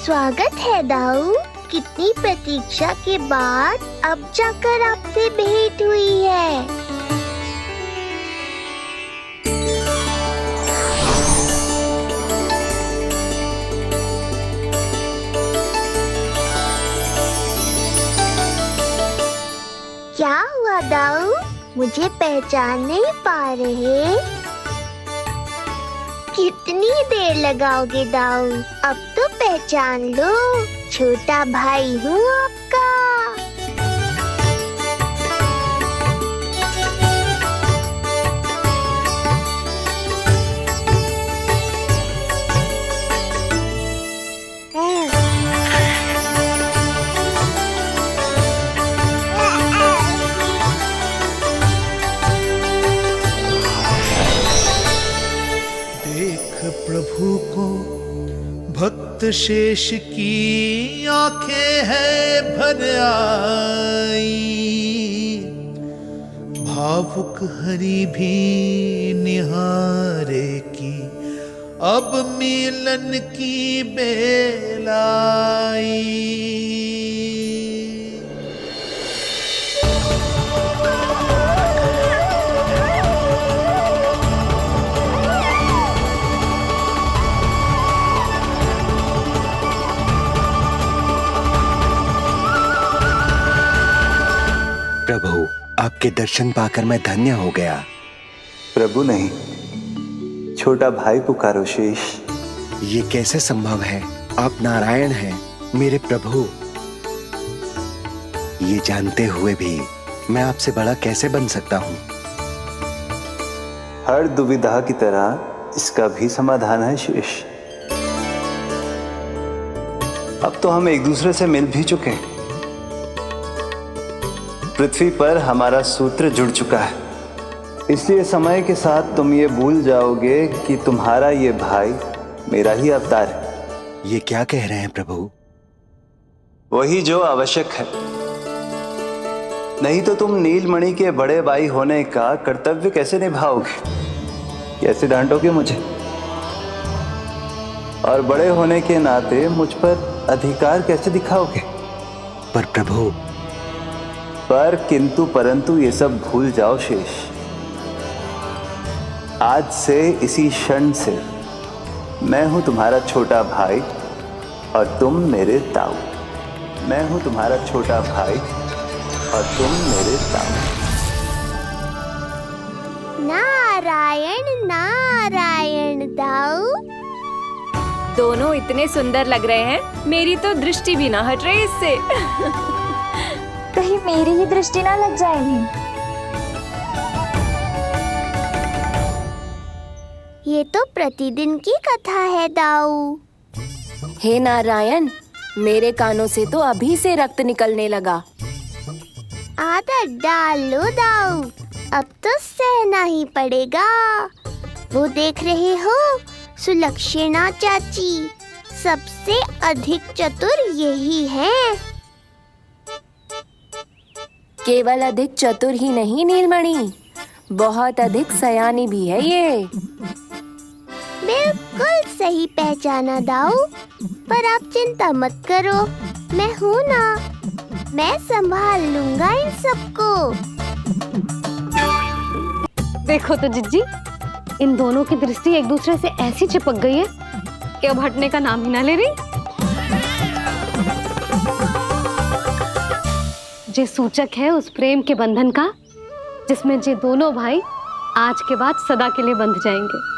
स्वागत है दाऊ। कितनी प्रतीक्षा के बाद अब जाकर आपसे भेंट हुई है। क्या हुआ दाऊ, मुझे पहचान नहीं पा रहे? कितनी देर लगाओगे दाऊ? अब तो पहचान लो, छोटा भाई हूँ आपका। प्रभु को भक्त शेष की आंखें है भर आई, भावुक हरि भी निहारे की अब मिलन की बेलाई। प्रभु, आपके दर्शन पाकर मैं धन्य हो गया। प्रभु नहीं, छोटा भाई पुकारो शेष। ये कैसे संभव है? आप नारायण हैं, मेरे प्रभु। ये जानते हुए भी मैं आपसे बड़ा कैसे बन सकता हूँ? हर दुविधा की तरह इसका भी समाधान है शेष। अब तो हम एक दूसरे से मिल भी चुके हैं। पृथ्वी पर हमारा सूत्र जुड़ चुका है, इसलिए समय के साथ तुम ये भूल जाओगे कि तुम्हारा ये भाई मेरा ही अवतार है। ये क्या कह रहे हैं प्रभु? वही जो आवश्यक है। नहीं तो तुम नीलमणि के बड़े भाई होने का कर्तव्य कैसे निभाओगे? कैसे डांटोगे मुझे? और बड़े होने के नाते मुझ पर अधिकार कैसे दिखाओगे? पर प्रभु, पर किंतु परंतु ये सब भूल जाओ शेष। आज से इसी क्षण से मैं हूं तुम्हारा छोटा भाई और तुम मेरे ताऊ। मैं हूं तुम्हारा छोटा भाई और तुम मेरे ताऊ। नारायण नारायण दाऊ। दोनों इतने सुंदर लग रहे हैं, मेरी तो दृष्टि भी ना हट रही इससे। कहीं मेरी ही दृष्टि ना लग जाएगी। ये तो प्रतिदिन की कथा है दाऊ। हे नारायण, मेरे कानों से तो अभी से रक्त निकलने लगा। आदत डाल लो दाऊ, अब तो सहना ही पड़ेगा। वो देख रहे हो, सुलक्षणा चाची सबसे अधिक चतुर यही है। केवल अधिक चतुर ही नहीं नीलमणि, बहुत अधिक सयानी भी है ये। बिल्कुल सही पहचाना दाऊ, पर आप चिंता मत करो, मैं हूँ ना, मैं संभाल लूंगा इन सबको। देखो तो जिज्जी, इन दोनों की दृष्टि एक दूसरे से ऐसी चिपक गई है कि अब हटने का नाम ही ना ले रही। जे सूचक है उस प्रेम के बंधन का, जिसमें जे दोनों भाई आज के बाद सदा के लिए बंध जाएंगे।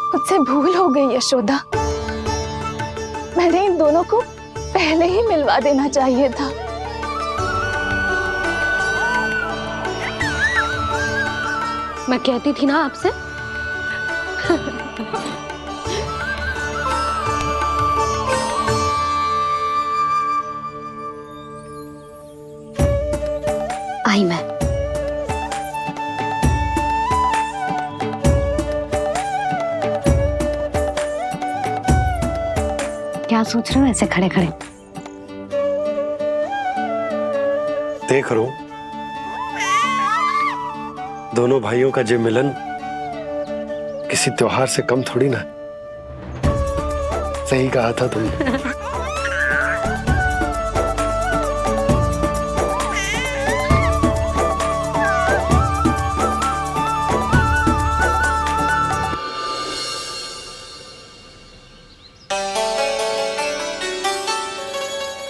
मुझसे भूल हो गई यशोदा, मैंने इन दोनों को पहले ही मिलवा देना चाहिए था। मैं कहती थी ना आपसे। आई मैं। क्या सोच रहे हो ऐसे खड़े खड़े? देख रहा हूं दोनों भाइयों का जे मिलन किसी त्योहार से कम थोड़ी ना। सही कहा था तुमने।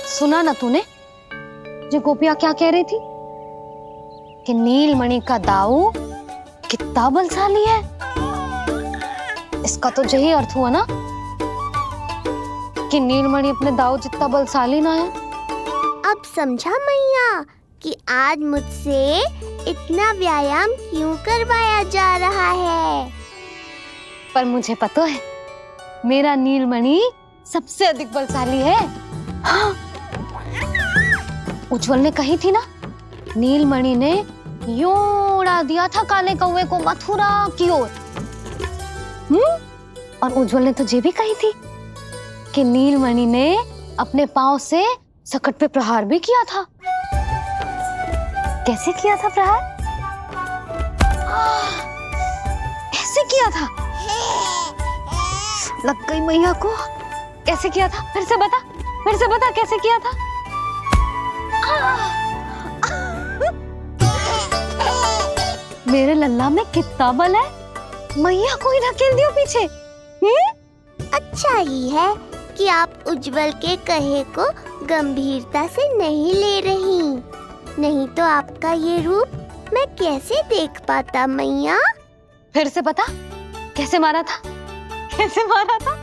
सुना ना तूने जो गोपिया क्या कह रही थी कि नीलमणि का दाऊ कितना बलशाली है? इसका तो यही अर्थ हुआ ना कि नीलमणि अपने दाऊ जितना बलशाली ना है। अब समझा मैया कि आज मुझसे इतना व्यायाम क्यों करवाया जा रहा है। पर मुझे पता है मेरा नीलमणि सबसे अधिक बलशाली है। हाँ। उज्जवल ने कही थी ना, नीलमणि ने यूं उड़ा दिया था काले कौवे को मथुरा की ओर। और उज्जवल ने तो ये भी कही थी कि नीलमणि ने अपने पांव से सकट पे प्रहार भी किया था। कैसे किया था प्रहार? ऐसे किया था। लग गई मैया को। कैसे किया था? फिर से बता कैसे किया था? मेरे लल्ला में कितना बल है, मैया को ही धकेल दियो पीछे। अच्छा ही है कि आप उज्जवल के कहे को गंभीरता से नहीं ले रही, नहीं तो आपका ये रूप मैं कैसे देख पाता मैया। फिर से बता कैसे मारा था? कैसे मारा था?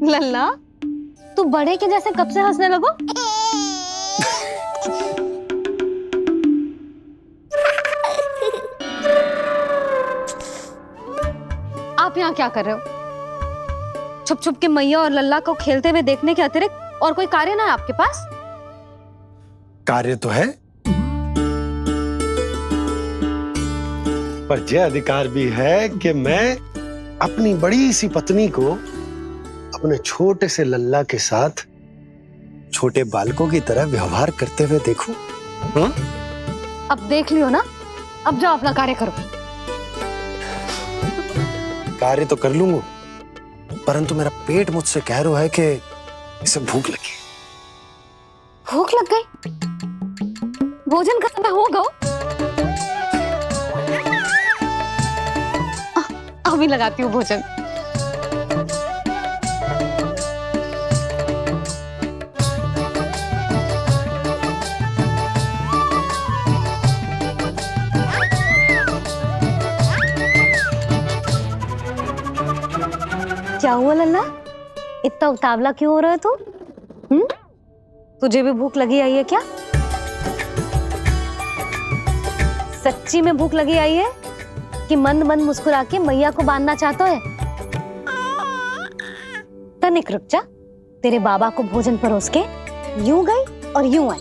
लल्ला तू बड़े के जैसे कब से हंसने लगो? आप यहाँ क्या कर रहे हो? छुप छुप के मैया और लल्ला को खेलते हुए देखने के अतिरिक्त और कोई कार्य ना है आपके पास? कार्य तो है, पर यह अधिकार भी है कि मैं अपनी बड़ी सी पत्नी को अपने छोटे से लल्ला के साथ छोटे बालकों की तरह व्यवहार करते हुए देखूं। अब देख लियो ना, अब जाओ अपना कार्य करो। कार्य तो कर लूंगा, परंतु मेरा पेट मुझसे कह रहा है कि इसे भूख लगी। भूख लग गई? भोजन का समय होगा। अभी लगाती हूँ भोजन। क्या हुआ लल्ला, इतना उतावला क्यों हो रहा है तू? तुझे भी भूख लगी आई है क्या? सच्ची में भूख लगी आई है कि मंद मंद मुस्कुरा के मैया को बांधना चाहता है? तनिक रुक जा, तेरे बाबा को भोजन परोस के यूं गई और यूं आई।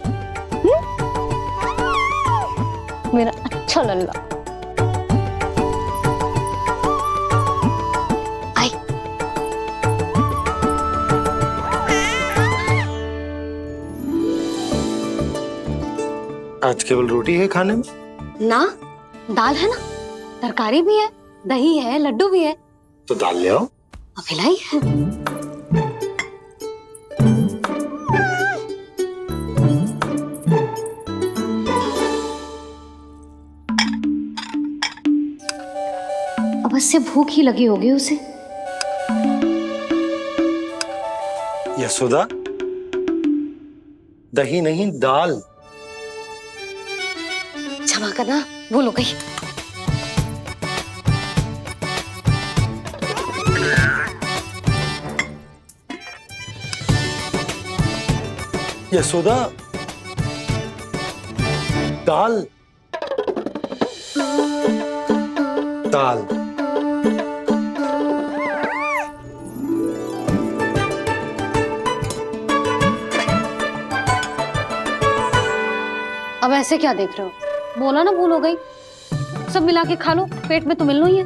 मेरा अच्छा लल्ला। आज केवल रोटी है खाने में? ना, दाल है ना, तरकारी भी है, दही है, लड्डू भी है। तो दाल ले आओ। अभी लाई है। अवश्य भूख ही लगी होगी उसे। यशोदा, दही नहीं दाल। क्षमा करना, भूल हो गई। यशोदा, दाल दाल। अब ऐसे क्या देख रहे हो? बोला ना भूल हो गई। सब मिला के खा लो, पेट में तो मिलना ही है।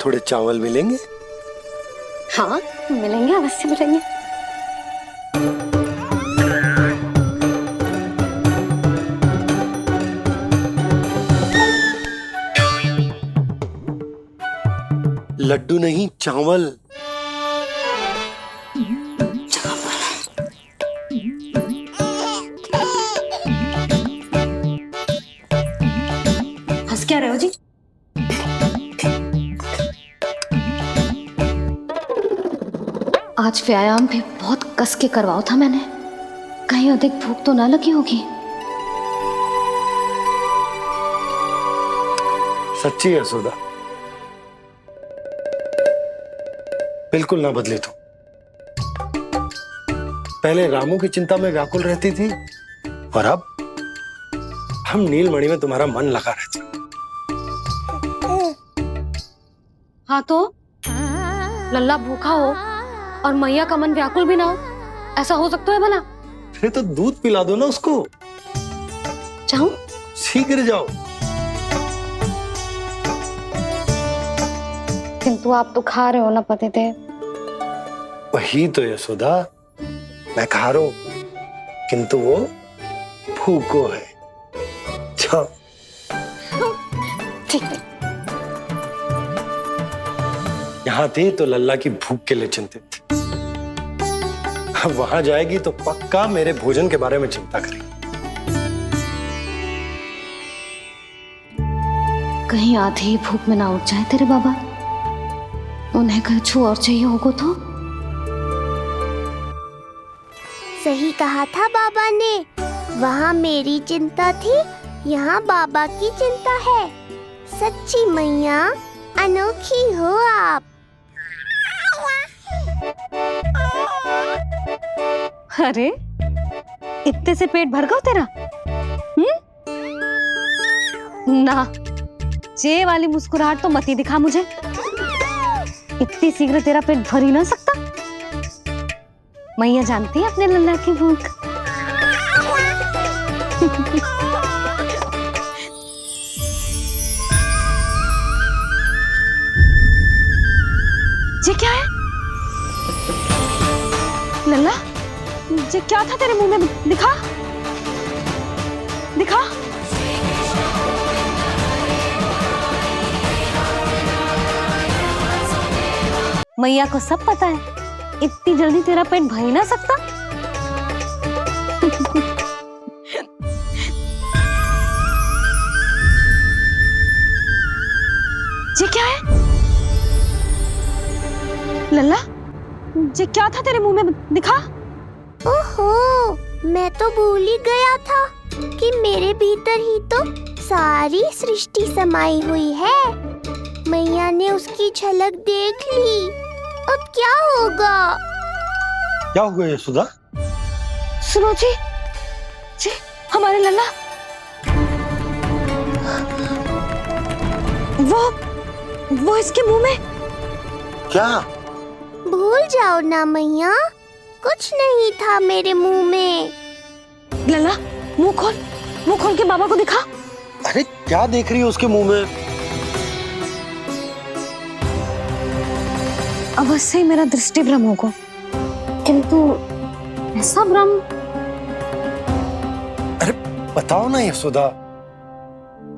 थोड़े चावल मिलेंगे? हाँ मिलेंगे, अवश्य मिलेंगे। लड्डू नहीं, चावल। हंस क्या रहे हो जी? आज व्यायाम भी बहुत कस के करवाओ था मैंने, कहीं अधिक भूख तो ना लगी होगी। सच्ची है यशोदा, बिल्कुल ना बदले तू। पहले रामू की चिंता में व्याकुल रहती थी और अब हम नीलमणि में तुम्हारा मन लगा रहता। हाँ तो लल्ला भूखा हो और मैया का मन व्याकुल भी ना हो, ऐसा हो सकता है भला? फिर तो दूध पिला दो ना उसको। जाऊं? शीघ्र जाओ। किंतु आप तो खा रहे हो ना पतिदेव। वही तो यशोदा, मैं खा रहा हूं, किंतु वो भूखो है। जाओ। ठीक है। यहाँ थे तो लल्ला की भूख के लिए चिंतित थे, अब वहां जाएगी तो पक्का मेरे भोजन के बारे में चिंता करेगी। कहीं आधी भूख में ना उठ जाए तेरे बाबा, उन्हें कुछ और चाहिए होगा तो? सही कहा था बाबा ने, वहाँ मेरी चिंता थी, यहाँ बाबा की चिंता है। सच्ची मैया, अनोखी हो आप। अरे इतने से पेट भर गया तेरा? ना, ये वाली मुस्कुराहट तो मत ही दिखा मुझे। इतनी शीघ्र तेरा पेट भर ही ना सकता। मैया जानती है अपने लल्ला की भूख। लल्ला, ये क्या था तेरे मुंह में? दिखा दिखा। मैया को सब पता है, इतनी जल्दी तेरा पेट भर ही ना सकता। ये क्या है लल्ला? ये क्या था तेरे मुंह में? दिखा। ओहो, मैं तो भूल ही गया था कि मेरे भीतर ही तो सारी सृष्टि समाई हुई है। मैया ने उसकी झलक देख ली। अब क्या होगा? क्या हुआ यशोदा? सुनो जी, हमारे लल्ला वो इसके मुंह में। क्या? भूल जाओ ना मैया, कुछ नहीं था मेरे मुंह में। लल्ला, मुंह खोल के बाबा को दिखा। अरे क्या देख रही है उसके मुंह में? अवश्य मेरा दृष्टि भ्रम होगा, किंतु ऐसा भ्रम। अरे बताओ ना यशोदा,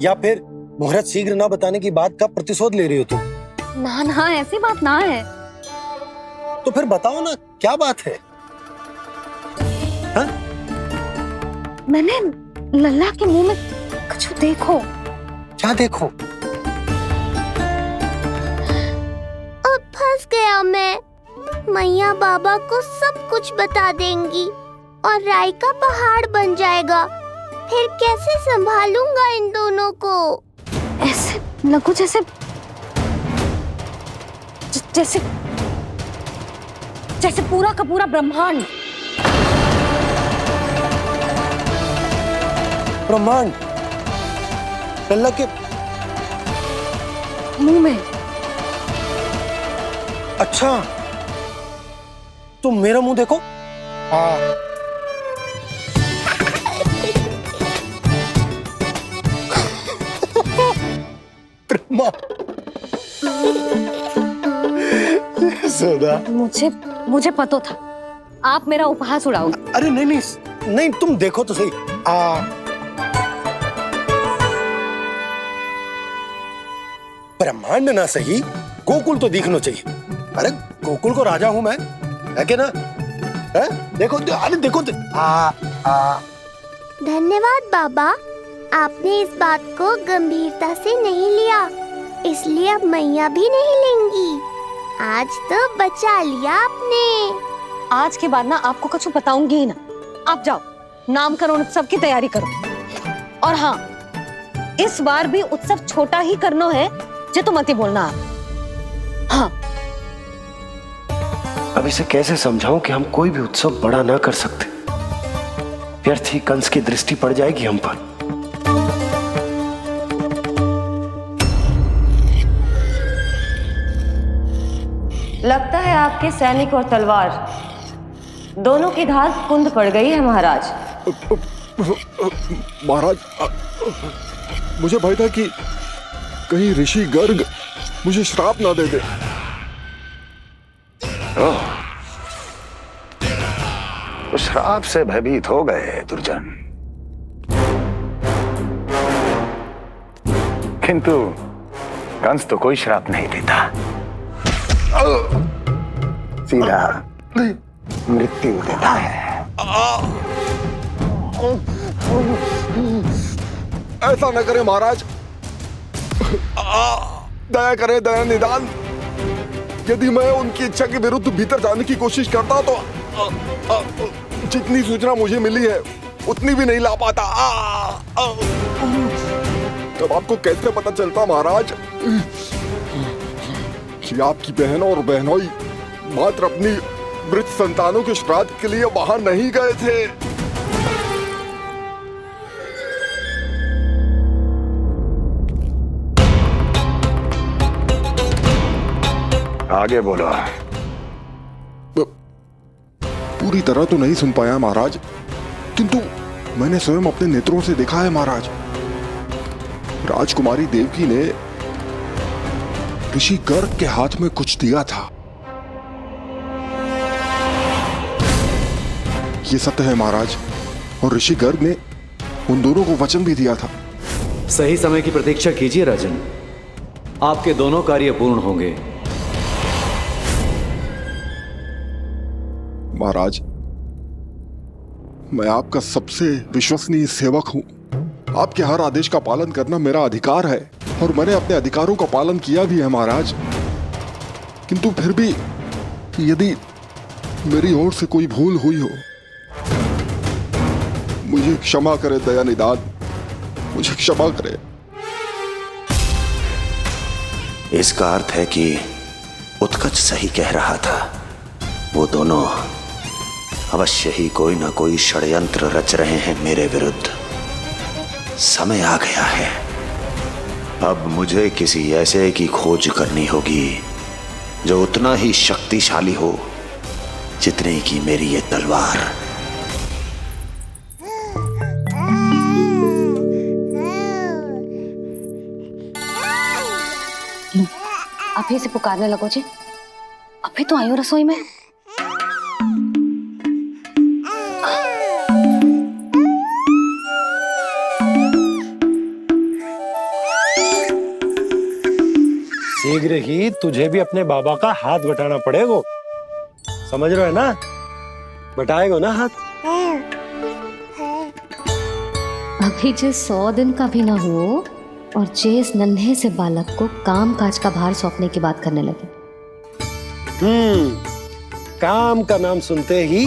या फिर मुहूर्त शीघ्र ना बताने की बात का प्रतिशोध ले रही हो तुम? ना ना, ऐसी बात ना है। तो फिर बताओ ना क्या बात है? हा? मैंने लल्ला के मुंह में कुछ देखो। क्या देखो? अब फंस गया मैं। मैया बाबा को सब कुछ बता देंगी और राय का पहाड़ बन जाएगा। फिर कैसे संभालूंगा इन दोनों को? ऐसे लगो जैसे जैसे पूरा का पूरा ब्रह्मांड। ब्रह्मांड लल्ला के मुंह में। अच्छा, तुम मेरा मुंह देखो। मुझे पता था आप मेरा उपहास उड़ाओगे। अरे नहीं, तुम देखो तो सही। ब्रह्मांड ना सही, गोकुल तो दिखना चाहिए। अरे गोकुल को राजा हूं मैं, है कि ना? है? देखो, अरे देखो। धन्यवाद बाबा, आपने इस बात को गंभीरता से नहीं लिया, इसलिए अब मैया भी नहीं लेंगी। आज तो बचा लिया आपने। आज के बाद ना आपको कुछ बताऊंगी ही ना। आप जाओ, नामकरण उत्सव की तैयारी करो। और हाँ, इस बार भी उत्सव छोटा ही करना है, जो तो मत ही बोलना आप। हाँ। अब इसे कैसे समझाऊं कि हम कोई भी उत्सव बड़ा ना कर सकते? व्यर्थ ही कंस की दृष्टि पड़ जाएगी हम पर। लगता है आपके सैनिक और तलवार दोनों की धार कुंद पड़ गई है महाराज। महाराज, मुझे भय था कि कहीं ऋषि गर्ग मुझे श्राप ना दे दे। उस श्राप से भयभीत हो गए दुर्जन, किंतु कंस तो कोई श्राप नहीं देता, सीधा मृत्यु देता है। ऐसा न करे महाराज, दया करे, दया निदान। यदि मैं उनकी इच्छा के विरुद्ध भीतर जाने की कोशिश करता तो जितनी सूचना मुझे मिली है उतनी भी नहीं ला पाता। तब आपको कैसे पता चलता महाराज कि आपकी बहन और बहनोई मात्र अपनी मृत संतानों के श्राद्ध के लिए वहां नहीं गए थे? आगे बोलो। पूरी तरह तो नहीं सुन पाया महाराज, किंतु मैंने स्वयं अपने नेत्रों से देखा है महाराज। राजकुमारी देवकी ने ऋषि गर्ग के हाथ में कुछ दिया था। ये सत्य है महाराज, और ऋषि गर्ग ने उन दोनों को वचन भी दिया था। सही समय की प्रतीक्षा कीजिए राजन, आपके दोनों कार्य पूर्ण होंगे। महाराज, मैं आपका सबसे विश्वसनीय सेवक हूं। आपके हर आदेश का पालन करना मेरा अधिकार है, और मैंने अपने अधिकारों का पालन किया भी है महाराज। किंतु फिर भी यदि मेरी ओर से कोई भूल हुई हो, मुझे क्षमा करे दयानिधान, मुझे क्षमा करे। इसका अर्थ है कि उत्कच सही कह रहा था। वो दोनों अवश्य ही कोई ना कोई षड्यंत्र रच रहे हैं मेरे विरुद्ध। समय आ गया है, अब मुझे किसी ऐसे की खोज करनी होगी जो उतना ही शक्तिशाली हो जितनी की मेरी ये तलवार। अभी से पुकारने लगो जी, अभी तो आई हूँ रसोई में। शीघ्र ही तुझे भी अपने बाबा का हाथ बटाना पड़ेगा, समझ रहे हो ना? बटाएगा ना हाथ? अभी जो 100 दिन का भी ना हो और जिस नन्हे से बालक को काम काज का भार सौंपने की बात करने लगे। काम का नाम सुनते ही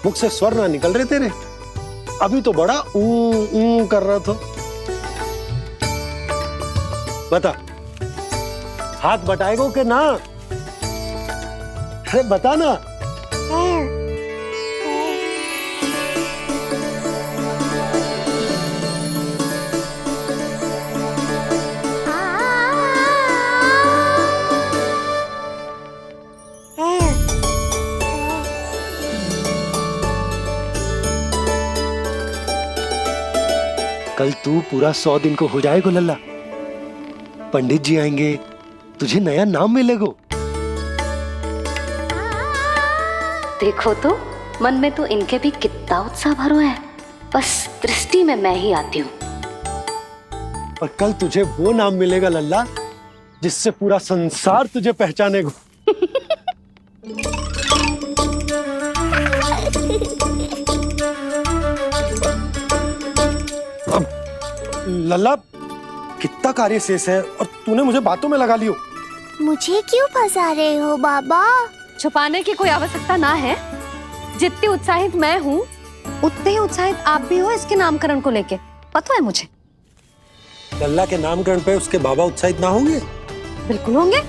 मुख से स्वर ना निकल रहे तेरे। अभी तो बड़ा ऊ कर रहा था। बता, हाथ बटाएगो कि ना? अरे बता ना। कल तू पूरा 100 दिन को हो जाएगा लल्ला। पंडित जी आएंगे, तुझे नया नाम मिलेगा। देखो तो मन में तो इनके भी कितना उत्साह भरो है, बस दृष्टि में मैं ही आती हूँ। और कल तुझे वो नाम मिलेगा लल्ला जिससे पूरा संसार तुझे पहचानेगा। अब लल्ला, कितना कार्य शेष है और तूने मुझे बातों में लगा लियो। मुझे क्यों फंसा रहे हो बाबा? छुपाने की कोई आवश्यकता ना है। जितनी उत्साहित मैं हूँ उतने ही उत्साहित आप भी हो इसके नामकरण को लेके, पता है मुझे। लल्ला के नामकरण पे उसके बाबा उत्साहित ना होंगे? बिल्कुल होंगे,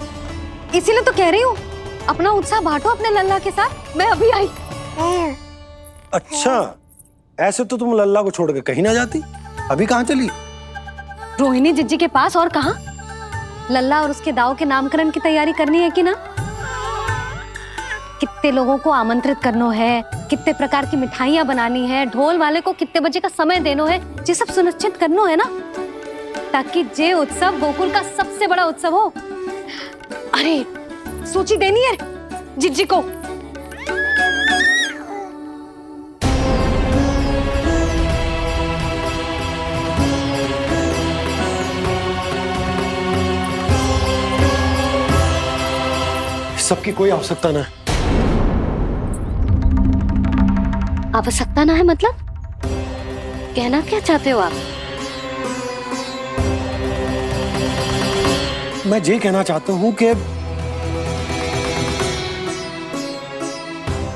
इसीलिए तो कह रही हूँ अपना उत्साह बांटो अपने लल्ला के साथ। मैं अभी आई। अच्छा, ऐसे तो तुम लल्ला को छोड़ के कहीं ना जाती। अभी कहाँ चली? रोहिणी जिज्जी के पास, और कहाँ? लल्ला और उसके दाव के नामकरण की तैयारी करनी है कि ना? कितने लोगों को आमंत्रित करना है, कितने प्रकार की मिठाइयां बनानी है, ढोल वाले को कितने बजे का समय देना है, ये सब सुनिश्चित करना है ना, ताकि जे उत्सव गोकुल का सबसे बड़ा उत्सव हो। अरे सूची देनी है जिज्जी को। सबकी कोई आवश्यकता ना है। आवश्यकता ना है मतलब? कहना क्या चाहते हो आप? मैं ये कहना चाहता हूं कि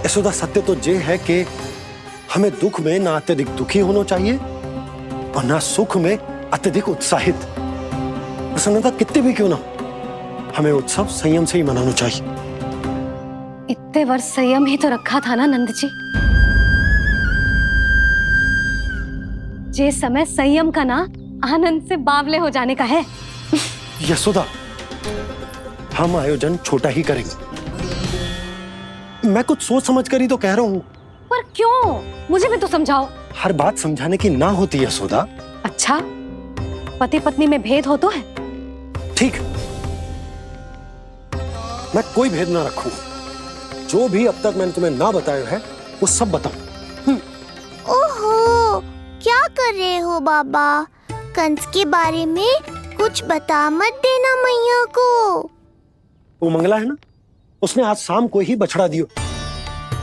यशोदा, सत्य तो ये है कि हमें दुख में ना अत्यधिक दुखी होना चाहिए और ना सुख में अत्यधिक उत्साहित। प्रसन्नता कितनी भी क्यों ना, हमें उत्सव संयम से ही मनाना चाहिए। इतने वर्ष संयम ही तो रखा था ना नंद जी। ये समय संयम का ना आनंद से बावले हो जाने का है। यशोदा, हम आयोजन छोटा ही करेंगे। मैं कुछ सोच समझ कर ही तो कह रहा हूँ। पर क्यों? मुझे भी तो समझाओ। हर बात समझाने की ना होती यशोदा। अच्छा, पति पत्नी में भेद हो तो है? ठीक, मैं कोई भेद ना रखूं। जो भी अब तक मैंने तुम्हें ना बताया है वो सब बताऊं। दो बाबा। कंस के बारे में कुछ बता मत देना मैया को। वो मंगला है ना, उसने आज शाम को ही बछड़ा दियो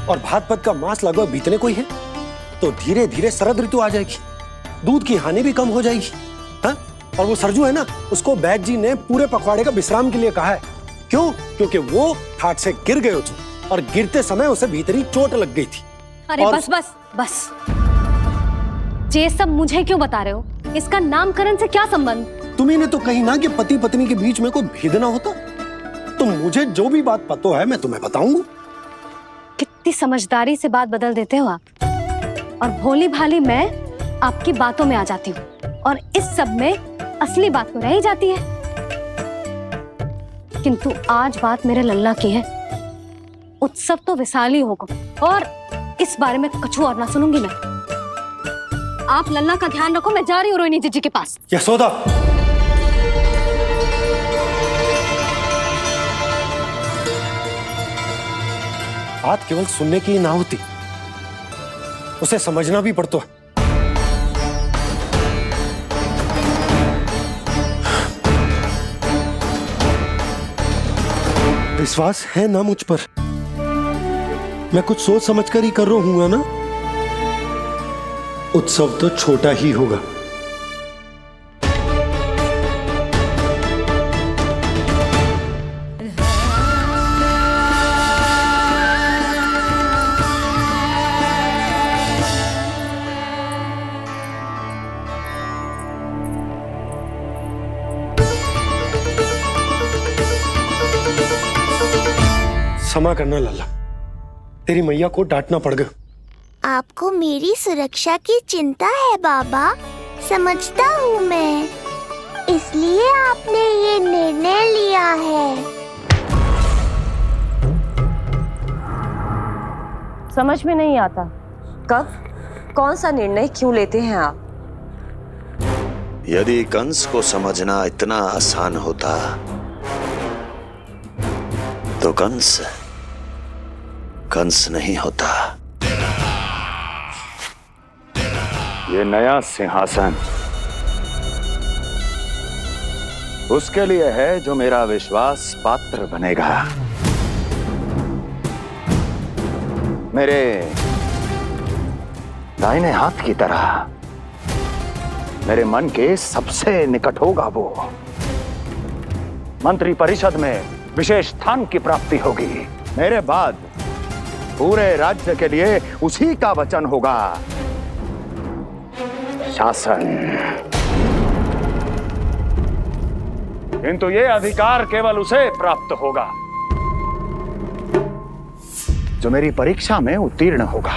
और भात पद का मांस लगभग बीतने को ही है, तो धीरे धीरे शरद ऋतु आ जाएगी, दूध की हानि भी कम हो जाएगी। हाँ? और वो सरजू है ना, उसको बैग जी ने पूरे पखवाड़े का विश्राम के लिए कहा है। क्यों? क्योंकि वो ठाट से गिर गए थे और गिरते समय उसे भीतरी चोट लग गई थी। अरे बस बस बस, ये सब मुझे क्यों बता रहे हो? इसका नामकरण से क्या संबंध? तुम्ही ने तो कही ना कि पति पत्नी के बीच में कोई भेद ना होता। तो मुझे जो भी बात पता है मैं तुम्हें बताऊंगा। कितनी समझदारी से बात बदल देते हो आप, और भोली भाली मैं आपकी बातों में आ जाती हूँ और इस सब में असली बात तो रह ही जाती है। किंतु आज बात मेरे लल्ला की है। उत्सव तो विशाल ही होगा और इस बारे में कछु और ना सुनूंगी मैं। आप लल्ला का ध्यान रखो, मैं जा रही हूँ रोहिणी जीजी के पास। यशोदा, बात केवल सुनने की ना होती, उसे समझना भी पड़ता है। विश्वास है ना मुझ पर? मैं कुछ सोच समझ कर ही कर रहा हूँ ना। उत्सव तो छोटा ही होगा। क्षमा करना लल्ला, तेरी मैया को डांटना पड़ गया। आपको मेरी सुरक्षा की चिंता है बाबा, समझता हूँ मैं, इसलिए आपने ये निर्णय लिया है। समझ में नहीं आता, कब कौन सा निर्णय क्यों लेते हैं आप? यदि कंस को समझना इतना आसान होता तो कंस नहीं होता। ये नया सिंहासन उसके लिए है जो मेरा विश्वास पात्र बनेगा। मेरे दाहिने हाथ की तरह मेरे मन के सबसे निकट होगा वो। मंत्री परिषद में विशेष स्थान की प्राप्ति होगी। मेरे बाद पूरे राज्य के लिए उसी का वचन होगा। शासन। किंतु ये अधिकार केवल उसे प्राप्त होगा जो मेरी परीक्षा में उत्तीर्ण होगा।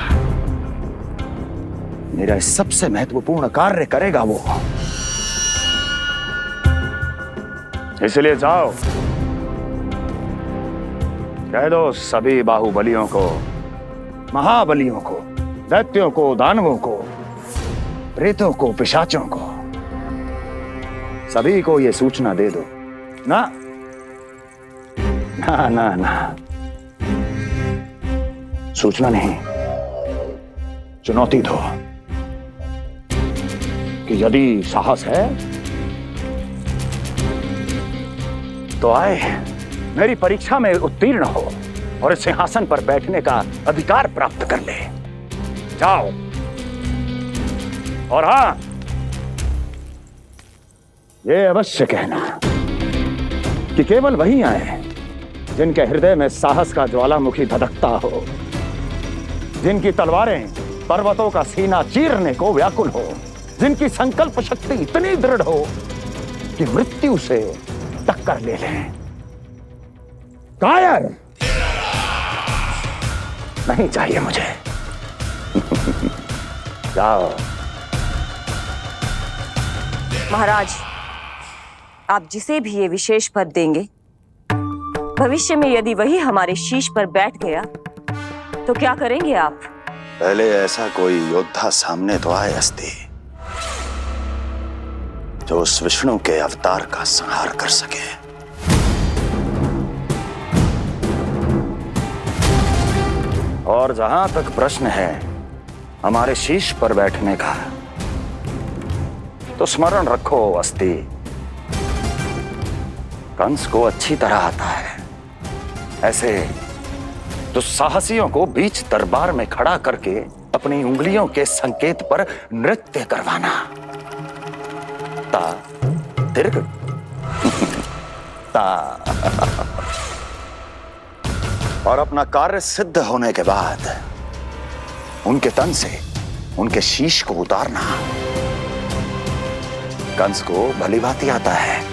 मेरा सबसे महत्वपूर्ण कार्य करेगा वो। इसलिए जाओ, कह दो सभी बाहुबलियों को, महाबलियों को, दैत्यों को, दानवों को, प्रेतों को, पिशाचों को, सभी को ये सूचना दे दो ना ना ना ना, सूचना नहीं, चुनौती दो कि यदि साहस है तो आए, मेरी परीक्षा में उत्तीर्ण हो और इस सिंहासन पर बैठने का अधिकार प्राप्त कर ले। जाओ। और हां, ये अवश्य कहना कि केवल वही आए जिनके हृदय में साहस का ज्वालामुखी धधकता हो, जिनकी तलवारें पर्वतों का सीना चीरने को व्याकुल हो, जिनकी संकल्प शक्ति इतनी दृढ़ हो कि मृत्यु से टक्कर ले लें। कायर नहीं चाहिए मुझे। जाओ। महाराज, आप जिसे भी ये विशेष पद देंगे, भविष्य में यदि वही हमारे शीश पर बैठ गया तो क्या करेंगे आप? पहले ऐसा कोई योद्धा सामने तो आए अस्ति जो उस विष्णु के अवतार का संहार कर सके। और जहां तक प्रश्न है हमारे शीश पर बैठने का, तो स्मरण रखो अस्ति, कंस को अच्छी तरह आता है ऐसे दुस्साहसियों को बीच दरबार में खड़ा करके अपनी उंगलियों के संकेत पर नृत्य करवाना। ता दीर्घ ता और अपना कार्य सिद्ध होने के बाद उनके तन से उनके शीश को उतारना। कंस को भली भांति आता है।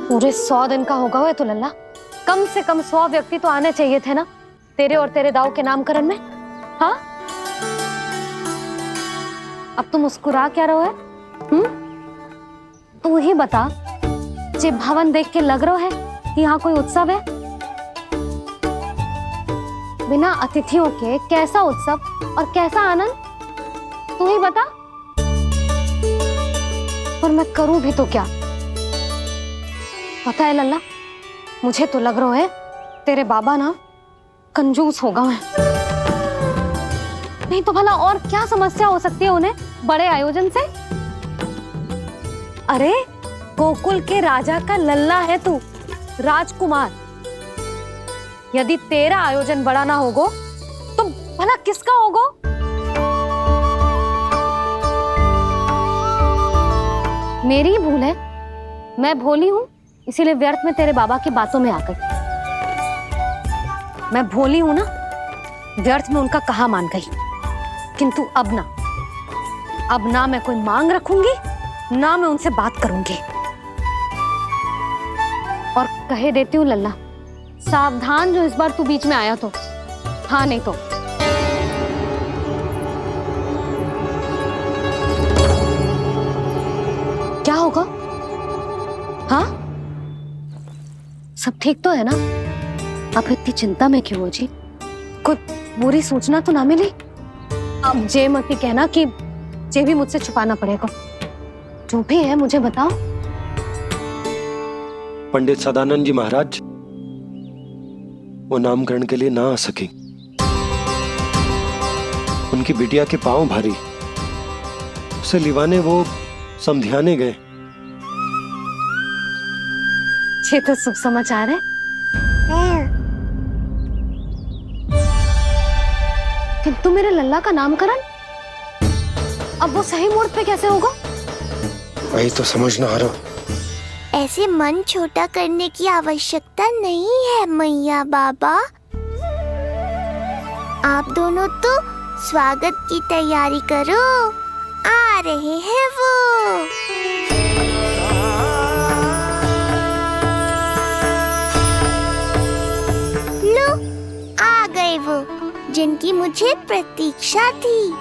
पूरे 100 दिन का होगा हुआ तो लल्ला, कम से कम 100 व्यक्ति तो आने चाहिए थे ना तेरे और तेरे दाऊ के नामकरण में। हाँ, अब तुम मुस्कुरा क्या रहो है? तू ही बता, जे भवन देख के लग रहा है कि यहाँ कोई उत्सव है? बिना अतिथियों के कैसा उत्सव और कैसा आनंद, तू ही बता। पर मैं करूं भी तो क्या? पता है लल्ला, मुझे तो लग रहा है तेरे बाबा ना कंजूस होगा है। नहीं तो भला और क्या समस्या हो सकती है उन्हें बड़े आयोजन से? अरे गोकुल के राजा का लल्ला है तू, राजकुमार। यदि तेरा आयोजन बड़ा ना होगो तो भला किसका होगो? मेरी भूल है, मैं भोली हूं, इसीलिए व्यर्थ में तेरे बाबा की बातों में आ गई। मैं भोली हूं ना, व्यर्थ में उनका कहा मान गई। किंतु अब ना मैं कोई मांग रखूंगी, ना मैं उनसे बात करूंगी। और कहे देती हूँ लल्ला, सावधान जो इस बार तू बीच में आया तो। हाँ नहीं तो क्या होगा? हाँ, सब ठीक तो है ना? आप इतनी चिंता में क्यों हो जी? कोई बुरी सूचना तो ना मिली? अब जे मत ही कहना कि जे भी मुझसे छुपाना पड़ेगा। जो भी है मुझे बताओ। पंडित सदानंद जी महाराज वो नामकरण के लिए ना आ सके। उनकी बिटिया के पांव भारी, उसे लिवाने वो समधियाने गए। ये तो शुभ समाचार है। किंतु मेरे लल्ला का नामकरण अब वो सही मुहूर्त पे कैसे होगा? वही तो समझ ना आ रहा। ऐसे मन छोटा करने की आवश्यकता नहीं है मैया बाबा। आप दोनों तो स्वागत की तैयारी करो, आ रहे हैं वो। लो, आ गए वो जिनकी मुझे प्रतीक्षा थी।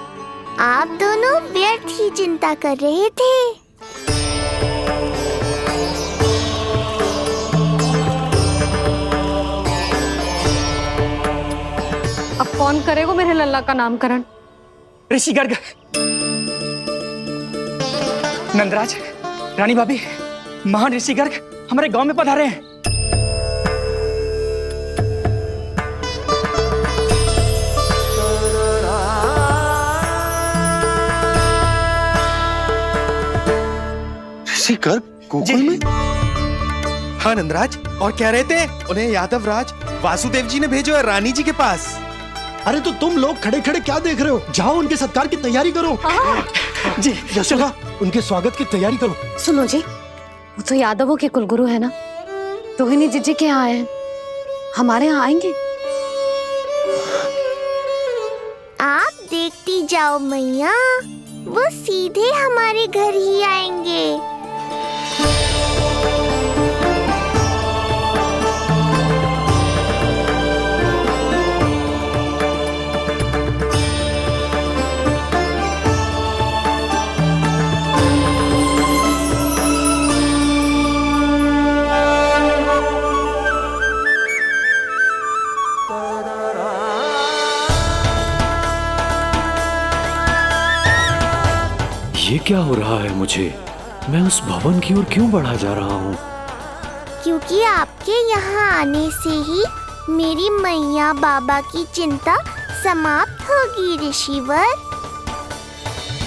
आप दोनों व्यर्थ ही चिंता कर रहे थे। अब कौन करेगा मेरे लल्ला का नामकरण? ऋषि गर्ग, नंदराज, रानी भाभी, महान ऋषि गर्ग हमारे गांव में पधारे हैं। ऋषि गर्ग गोकुल में? हाँ नंदराज, और कह रहे थे उन्हें यादव राज वासुदेव जी ने भेजो है रानी जी के पास। अरे तो तुम लोग खड़े खड़े क्या देख रहे हो? जाओ उनके सत्कार की तैयारी करो। जी यशोदा, उनके स्वागत की तैयारी करो। सुनो जी, वो तो यादवों के कुलगुरु है ना, रोहिणी जीजी के यहाँ आए हैं, हमारे यहाँ आएंगे। आप देखती जाओ मैया, वो सीधे हमारे घर ही आएंगे। ये क्या हो रहा है मुझे? मैं उस भवन की ओर क्यों बढ़ा जा रहा हूँ? क्योंकि आपके यहाँ आने से ही मेरी मैया बाबा की चिंता समाप्त होगी ऋषिवर।